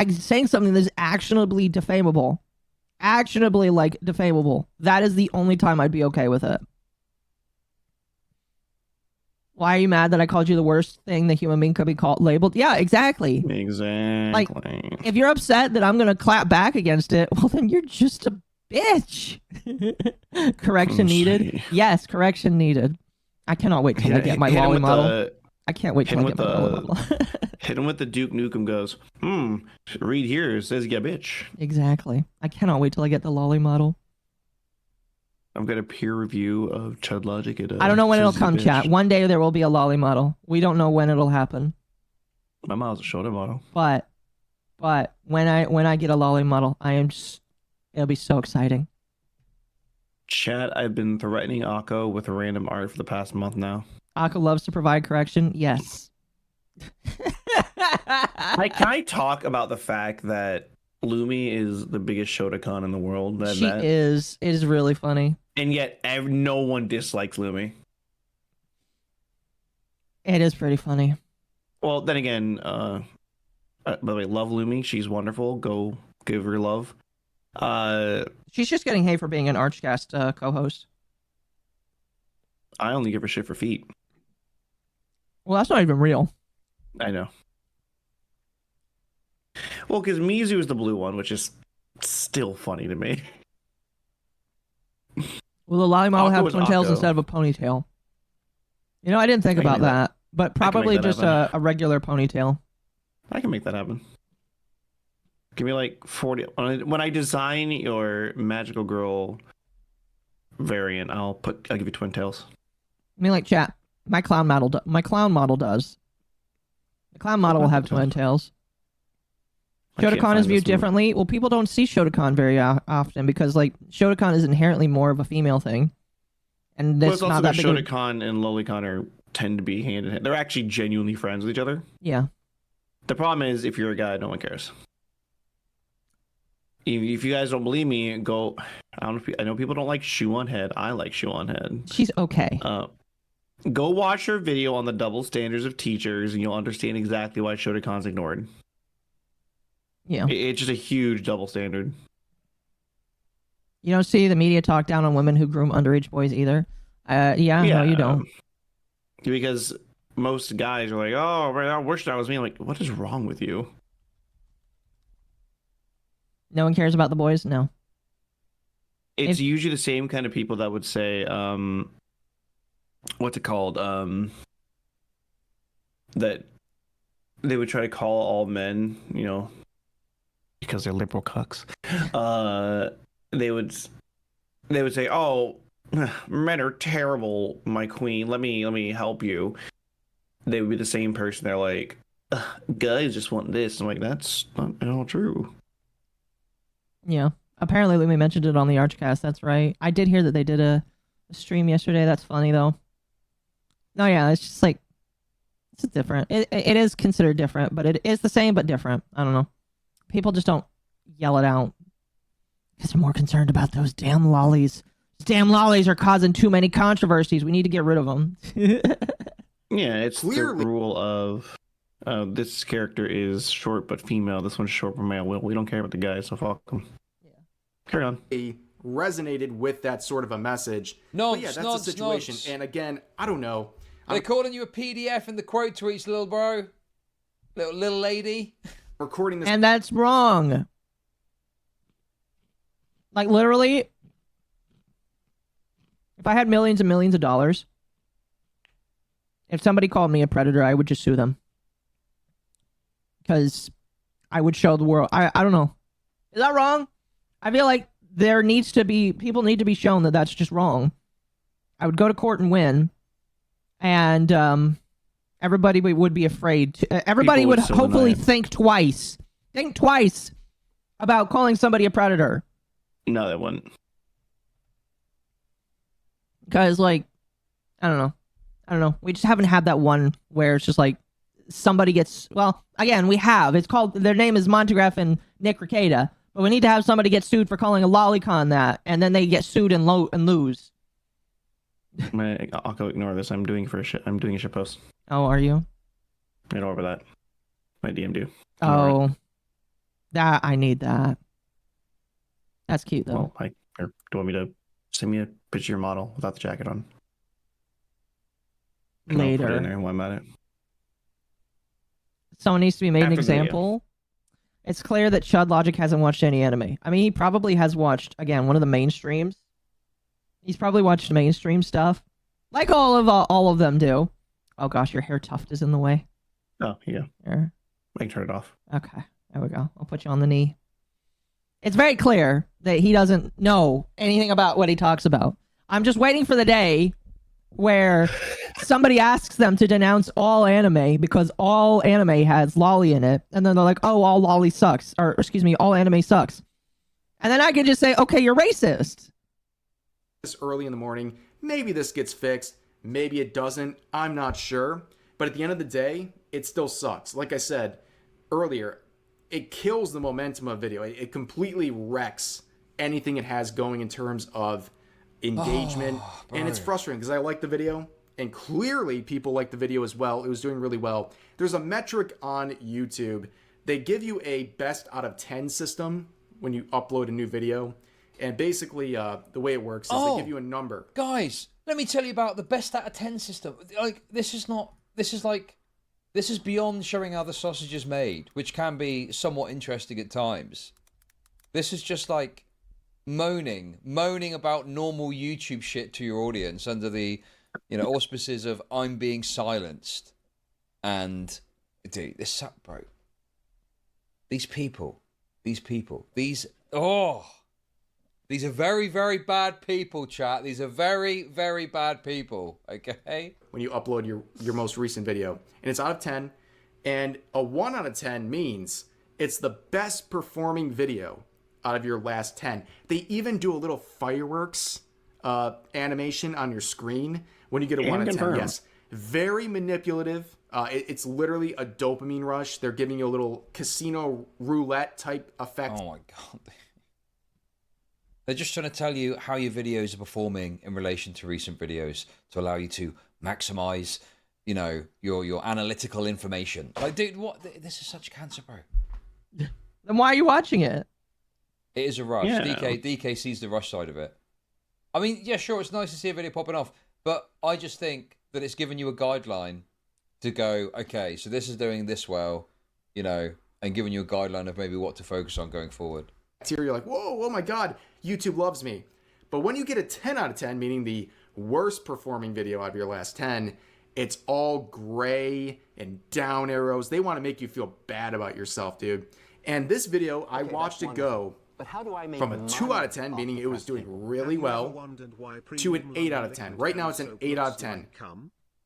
saying something that is actionably defamable. Actionably, like, defamable. That is the only time I'd be okay with it. Why are you mad that I called you the worst thing the human being could be labeled? Yeah, exactly. Exactly. If you're upset that I'm going to clap back against it, well, then you're just a bitch. Correction needed? Say. Yes, correction needed. I cannot wait till I get my lolly model. I can't wait till I hit get him my with lolly model. Hit him with the Duke Nukem goes, read here, it says yeah, bitch. Exactly. I cannot wait till I get the lolly model. I've got a peer review of Chud Logic. I don't know when it'll says yeah, come, bitch. chat. One day there will be a lolly model. We don't know when it'll happen. My mom's a shoulder model. But when I get a lolly model, it'll be so exciting. Chat, I've been threatening Akko with random art for the past month now. Akka loves to provide correction. Yes. Can I talk about the fact that Lumi is the biggest Shotokan in the world? That, She is. It is really funny. And yet no one dislikes Lumi. It is pretty funny. Well, then again, by the way, love Lumi. She's wonderful. Go give her love. She's just getting hate for being an Archcast co-host. I only give her shit for feet. Well, that's not even real. I know. Well, because Mizu is the blue one, which is still funny to me. Will the lolly model Akko have is twin tails Akko. instead of a ponytail? You know, I didn't think I can about do that. that. But can make probably that just happen. a regular ponytail. I can make that happen. Give me like 40. When I design your magical girl variant, I'll give you twin tails. I mean, like, chat. My clown model does. The clown model will have twin tails. I can't Shotokan find is viewed this movie. differently. Well, people don't see Shotokan very often because, like, Shotokan is inherently more of a female thing, and Well, it's it's also not that that big. Of a- Shotokan and Lolicon tend to be hand in hand. They're actually genuinely friends with each other. Yeah, The problem is, if you're a guy, no one cares. If you guys don't believe me, go. I know people don't like shoe on head. I like shoe on head. she's okay. Go watch her video on the double standards of teachers, and you'll understand exactly why Shotokan's ignored. Yeah, It's just a huge double standard. You don't see the media talk down on women who groom underage boys either. Yeah, no, you don't. Because most guys are like, oh, man, I wish that was me. I'm like, what is wrong with you? No one cares about the boys? No. It's usually the same kind of people that would say, what's it called? That they would try to call all men, you know, because they're liberal cucks. They would say, "Oh, men are terrible, my queen. Let me help you." They would be the same person. They're like, "Guys just want this." I'm like, "That's not at all true." Yeah. Apparently, Lumi mentioned it on the Archcast. That's right. I did hear that they did a stream yesterday. That's funny though. No, yeah, it's just like it's different. It is considered different, but it is the same but different. I don't know. People just don't yell it out because they're more concerned about those damn lollies. Those damn lollies are causing too many controversies. We need to get rid of them. Yeah, it's Clearly. the rule of this character is short but female. This one's short but male. Well, we don't care about the guys, so fuck them. Yeah. Carry on. Resonated with that sort of a message. But yeah, that's the situation. And again, I don't know. They're calling you a PDF in the quote tweets, little bro. Little lady. Recording this. And that's wrong. Like, literally, if I had millions and millions of dollars, if somebody called me a predator, I would just sue them. Because I would show the world. I don't know. Is that wrong? I feel like people need to be shown that that's just wrong. I would go to court and win. And everybody would be afraid. Everybody would hopefully think twice. Think twice about calling somebody a predator. No, they wouldn't. Because, like, I don't know. We just haven't had that one where it's just like somebody gets. Well, again, we have. It's called. Their name is Montegraph and Nick Ricada. But we need to have somebody get sued for calling a lolicon that, and then they get sued and lose. I'll go ignore this. I'm doing a shit post. Oh, are you? Get over that. My DM'd you. Oh, that I need that. That's cute though. Well, do you want me to send me a picture of your model without the jacket on? And I'll put it in there while I'm at it. Someone needs to be made an After the video. example. It's clear that Chud Logic hasn't watched any anime. I mean, he probably has watched, again, one of the mainstreams. He's probably watched mainstream stuff, like all of them do. Oh gosh, your hair tuft is in the way. Oh, yeah. Here. I can turn it off. Okay, there we go. I'll put you on the knee. It's very clear that he doesn't know anything about what he talks about. I'm just waiting for the day where somebody asks them to denounce all anime because all anime has lolly in it, and then they're like, "Oh, all lolly sucks," or excuse me, all anime sucks. And then I can just say, "Okay, you're racist." This early in the morning, maybe this gets fixed, maybe it doesn't. I'm not sure, but at the end of the day, it still sucks. Like I said earlier, it kills the momentum of video. It completely wrecks anything it has going in terms of engagement. And it's frustrating because I like the video, and clearly people like the video as well. It was doing really well. There's a metric on YouTube. They give you a best out of 10 system when you upload a new video. And basically, the way it works is they give you a number. Guys, let me tell you about the best out of 10 system. Like, this is beyond showing how the sausage is made, which can be somewhat interesting at times. This is just like moaning about normal YouTube shit to your audience under the, auspices of I'm being silenced. And, dude, bro. These people, these are very, very bad people, chat. These are very, very bad people, okay? When you upload your most recent video. And it's out of 10. And a 1 out of 10 means it's the best performing video out of your last 10. They even do a little fireworks animation on your screen when you get a 1 out of 10. Yes. Very manipulative. It's literally a dopamine rush. They're giving you a little casino roulette type effect. Oh my God. They're just trying to tell you how your videos are performing in relation to recent videos to allow you to maximize, your analytical information. Like, dude, what? This is such cancer, bro. Then why are you watching it? It is a rush. Yeah. DK sees the rush side of it. I mean, yeah, sure, it's nice to see a video popping off, but I just think that it's giving you a guideline to go, okay, so this is doing this well, you know, and giving you a guideline of maybe what to focus on going forward. Here you're like, whoa, oh my God, YouTube loves me. But when you get a 10 out of 10, meaning the worst performing video out of your last 10, it's all gray and down arrows. They want to make you feel bad about yourself, dude. And this video, I watched it go But how do I make from a 2 out of 10, meaning it was doing really well, to an 8 out of 10. Right now it's an 8 out of 10.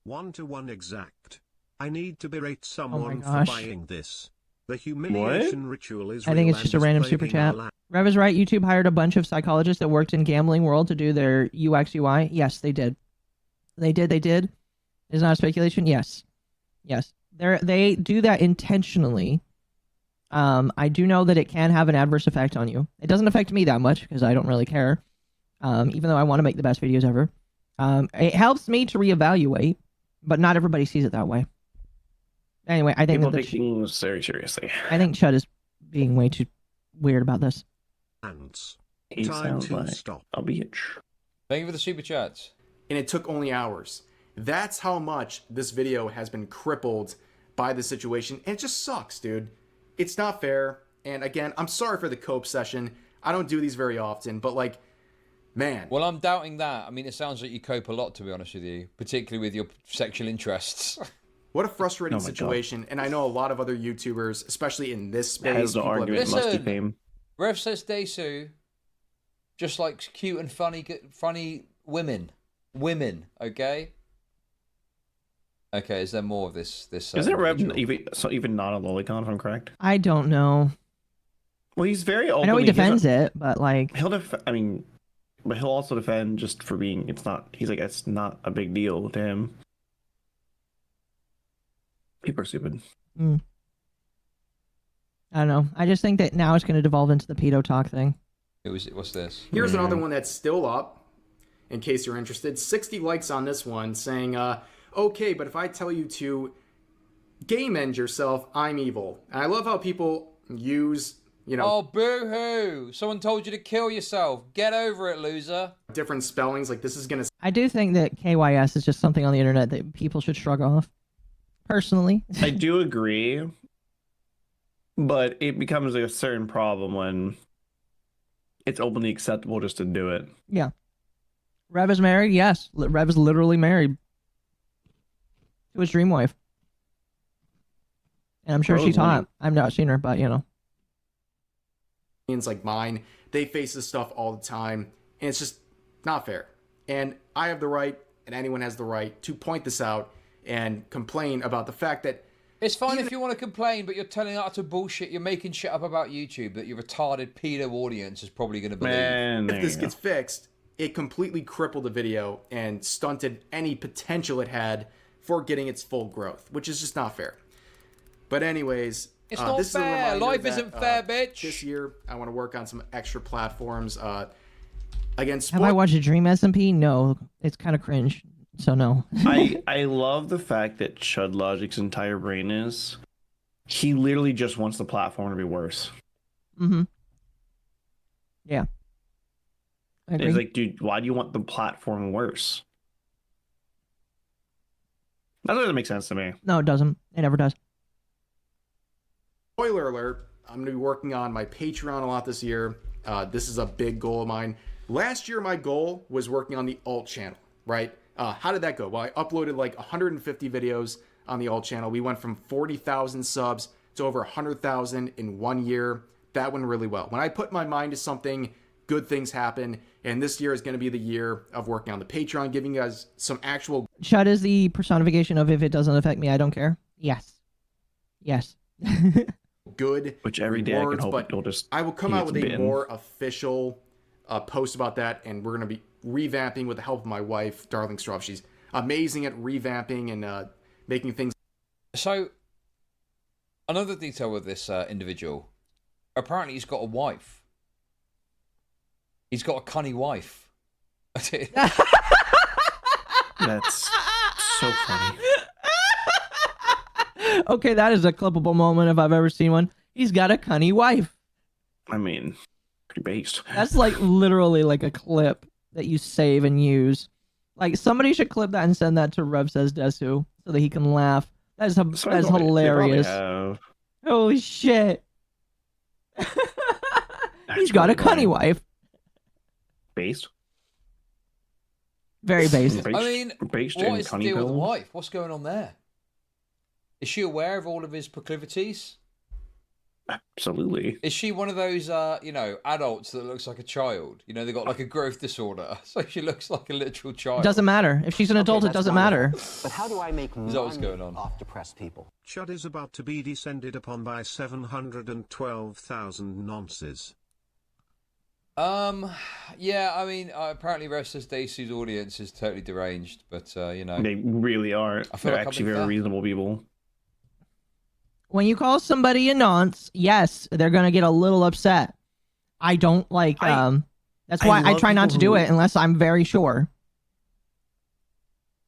1-to-1 exact. I need to berate someone for gosh. buying this. The humiliation ritual is I think real it's just a and is random super plaguing our chat. land. Rev is right. YouTube hired a bunch of psychologists that worked in gambling world to do their UX UI. Yes, they did. They did. Is not a speculation. Yes. They do that intentionally. I do know that it can have an adverse effect on you. It doesn't affect me that much because I don't really care. Even though I want to make the best videos ever. It helps me to reevaluate, but not everybody sees it that way. Anyway, I think People that take things very seriously. I think Chud is being way too weird about this. Ants. He Time sounds to like stop. a bitch. Thank you for the super chats. And it took only hours. That's how much this video has been crippled by the situation. And it just sucks, dude. It's not fair. And again, I'm sorry for the cope session. I don't do these very often, but like, man. Well, I'm doubting that. I mean, it sounds like you cope a lot, to be honest with you, particularly with your sexual interests. What a frustrating Oh my God. situation. And I know a lot of other YouTubers, especially in this space, Has the people have argument been- must Listen. defame. Revsaysdesu just likes cute and funny women. Women, okay? Okay, is there more of this? Isn't Rev individual? even not a lolicon, if I'm correct? I don't know. Well, he's very I open. know he defends it, but like, I mean, but he'll also defend just for being. It's not. He's like, it's not a big deal to him. People are stupid. I don't know. I just think that now it's going to devolve into the pedo talk thing. What's this? Here's another one that's still up, in case you're interested. 60 likes on this one saying, okay, but if I tell you to game end yourself, I'm evil. And I love how people use, you know, Oh, boo-hoo! Someone told you to kill yourself. Get over it, loser. different spellings. Like, this is going to I do think that KYS is just something on the internet that people should shrug off. Personally. I do agree, but it becomes a certain problem when it's openly acceptable just to do it. Yeah. Rev is married? Yes. Rev is literally married to his dream wife. And I'm sure she's hot. I've not seen her, but you know. like mine, they face this stuff all the time, and it's just not fair. And I have the right, and anyone has the right, to point this out and complain about the fact that It's fine if you want to complain, but you're telling utter bullshit. You're making shit up about YouTube that your retarded pedo audience is probably going to believe. Man, if this gets fixed, it completely crippled the video and stunted any potential it had for getting its full growth, which is just not fair. But anyways, It's not this is a fair. reminder Life that, isn't fair, bitch. This year, I want to work on some extra platforms. Again, Have I watched a Dream SMP? No. It's kind of cringe. So no. I love the fact that Chud Logic's entire brain is he literally just wants the platform to be worse. Mm-hmm. Yeah. I agree. It's like, dude, why do you want the platform worse? That doesn't make sense to me. No, it doesn't. It never does. Spoiler alert, I'm going to be working on my Patreon a lot this year. This is a big goal of mine. Last year, my goal was working on the alt channel, right? How did that go? Well, I uploaded like 150 videos on the alt channel. We went from 40,000 subs to over 100,000 in 1 year. That went really well. When I put my mind to something, good things happen. And this year is going to be the year of working on the Patreon, giving you guys some actual... Chud is the personification of if it doesn't affect me, I don't care. Yes. Yes. good Which every day I rewards, can hope but it'll just... I will come he out gets with a bitten. more official post about that, and we're going to be revamping with the help of my wife, Darling Straw. She's amazing at revamping and making things. So, another detail with this individual. Apparently, he's got a wife. He's got a cunny wife. That's so funny. Okay, that is a clippable moment if I've ever seen one. He's got a cunny wife. I mean, Pretty based. That's like literally like a clip that you save and use. Like somebody should clip that and send that to Revsaysdesu so that he can laugh. That's So they probably hilarious. have- Holy shit. That's He's got a really cunny funny. wife. Based. Very based. I mean, based what in is the cunny deal with the pills. wife? What's going on there? Is she aware of all of his proclivities? Absolutely. Is she one of those, adults that looks like a child? You know, they got like a growth disorder, so she looks like a literal child. It doesn't matter. If she's an adult, it that's doesn't wonderful. matter. But how do I make Is that what's money going on? off depressed people? Chud is about to be descended upon by 712,000 nonces. Yeah, I mean, apparently Revsaysdesu's audience is totally deranged, but They really are. I feel They're like actually I'm very fair. reasonable people. When you call somebody a nonce, yes, they're gonna get a little upset. I don't like that's why I love try not to people do who- it unless I'm very sure.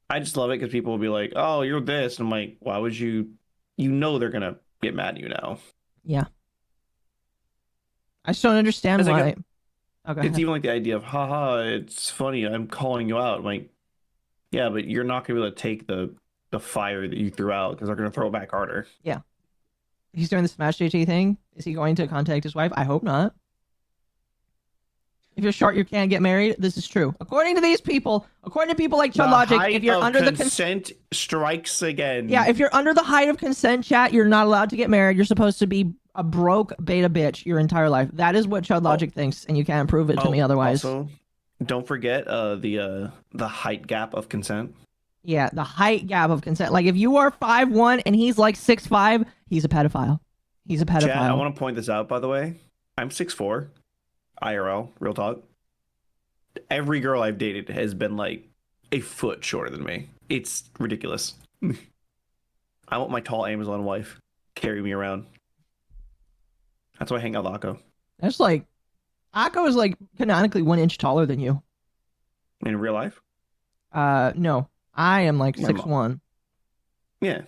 I just love it because people will be like, "Oh, you're this," and I'm like, "Why would you? You know they're gonna get mad at you now." Yeah. I just don't understand It's why. like Okay. It's even like the idea of, "Haha, it's funny. I'm calling you out." I'm like, yeah, but you're not gonna be able to take the fire that you threw out because they're gonna throw it back harder. He's doing the Smash JT thing. Is he going to contact his wife? I hope not. If you're short, you can't get married. This is true. According to these people, according to people like Chud Logic, if you're under the consent strikes again. yeah, if you're under the height of consent, chat, you're not allowed to get married. You're supposed to be a broke beta bitch your entire life. That is what Chud Logic thinks, and you can't prove it to me otherwise. Also, don't forget the height gap of consent. Yeah, the height gap of consent. Like if you are 5'1" and he's like 6'5", he's a pedophile. He's a pedophile. Chad, I want to point this out, by the way. I'm 6'4", IRL, real talk. Every girl I've dated has been like a foot shorter than me. It's ridiculous. I want my tall Amazon wife carry me around. That's why I hang out with Akko. That's like, Akko is like canonically 1 inch taller than you. In real life? No, I am like My 6'1". Yeah.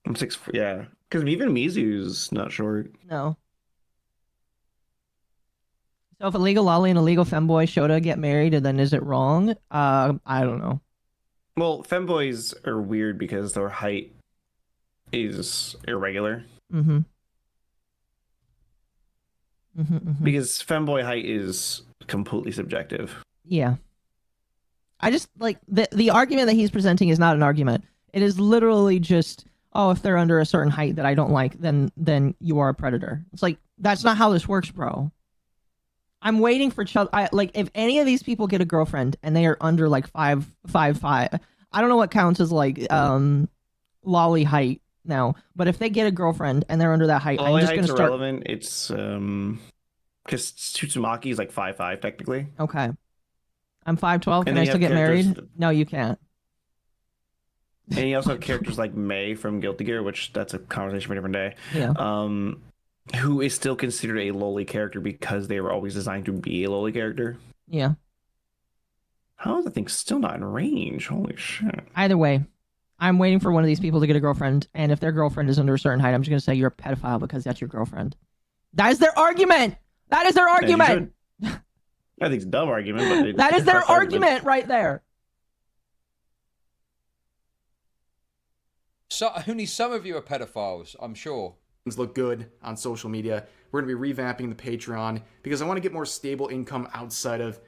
I'm 6. Yeah. Because even Mizu's not short. No. So if a legal lolly and a legal femboy show to get married, and then is it wrong? I don't know. Well, femboys are weird because their height is irregular. Mm-hmm. Mm-hmm, mm-hmm. Because femboy height is completely subjective. Yeah. I just like the argument that he's presenting is not an argument. It is literally just, oh, if they're under a certain height that I don't like, then you are a predator. It's like that's not how this works, bro. I'm waiting for like if any of these people get a girlfriend and they are under like 5'5", I don't know what counts as like lolly height now, but if they get a girlfriend and they're under that height, I'm just gonna start. Irrelevant. It's because Tsutsumaki is like 5'5" technically. Okay. I'm 5'12". Can then I you still have get married? characters- No, you can't. And you also have characters like Mei from Guilty Gear, which that's a conversation for a different day. Yeah. Who is still considered a lowly character because they were always designed to be a lowly character. Yeah. How is the thing still not in range? Holy shit. Either way, I'm waiting for one of these people to get a girlfriend, and if their girlfriend is under a certain height, I'm just going to say you're a pedophile because that's your girlfriend. That is their argument! That is their argument! I think it's a dumb argument, but That is their argument right there. So only some of you are pedophiles, I'm sure. Things look good on social media. We're going to be revamping the Patreon because I want to get more stable income outside of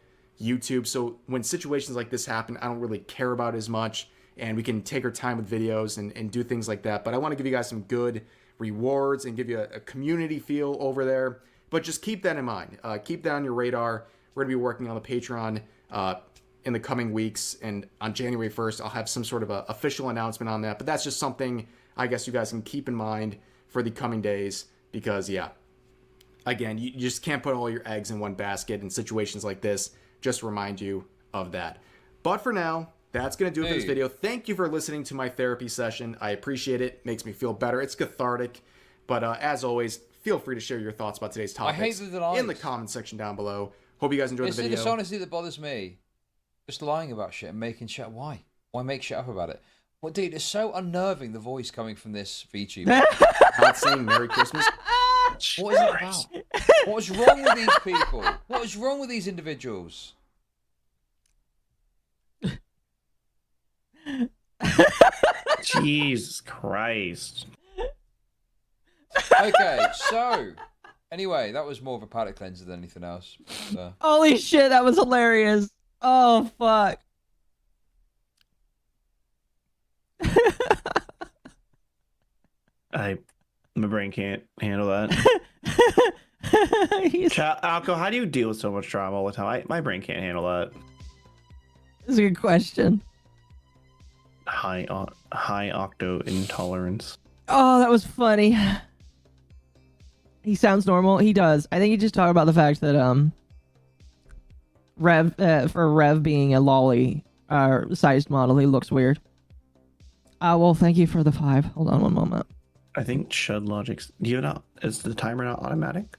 YouTube. So when situations like this happen, I don't really care about as much, and we can take our time with videos and do things like that. But I want to give you guys some good rewards and give you a community feel over there. But just keep that in mind. Keep that on your radar. We're going to be working on the Patreon in the coming weeks, and on January 1st, I'll have some sort of a official announcement on that. But that's just something I guess you guys can keep in mind for the coming days, because yeah, again, you just can't put all your eggs in one basket in situations like this. Just remind you of that. But for now, that's going to do it for this video. Thank you for listening to my therapy session. I appreciate it. Makes me feel better. It's cathartic. But as always, feel free to share your thoughts about today's topics hate the denials. in the comment section down below. Hope you guys enjoyed It's the the video. dishonesty that bothers me. Just lying about shit and making shit. Why? Why make shit up about it? Well, dude, it's so unnerving, the voice coming from this VTuber. Not saying Merry Christmas. What is it about? What's wrong with these people? What is wrong with these individuals? Jesus Christ. Okay, so anyway, that was more of a palate cleanser than anything else. Holy shit, that was hilarious. Oh, fuck. My brain can't handle that. Alco, how do you deal with so much drama all the time? My brain can't handle that. That's a good question. High octo intolerance. Oh, that was funny. He sounds normal. He does. I think he just talked about the fact that Rev being a lolly sized model, he looks weird. Well, thank you for the 5. Hold on one moment. I think Chud Logic's. Do you not? Is the timer not automatic?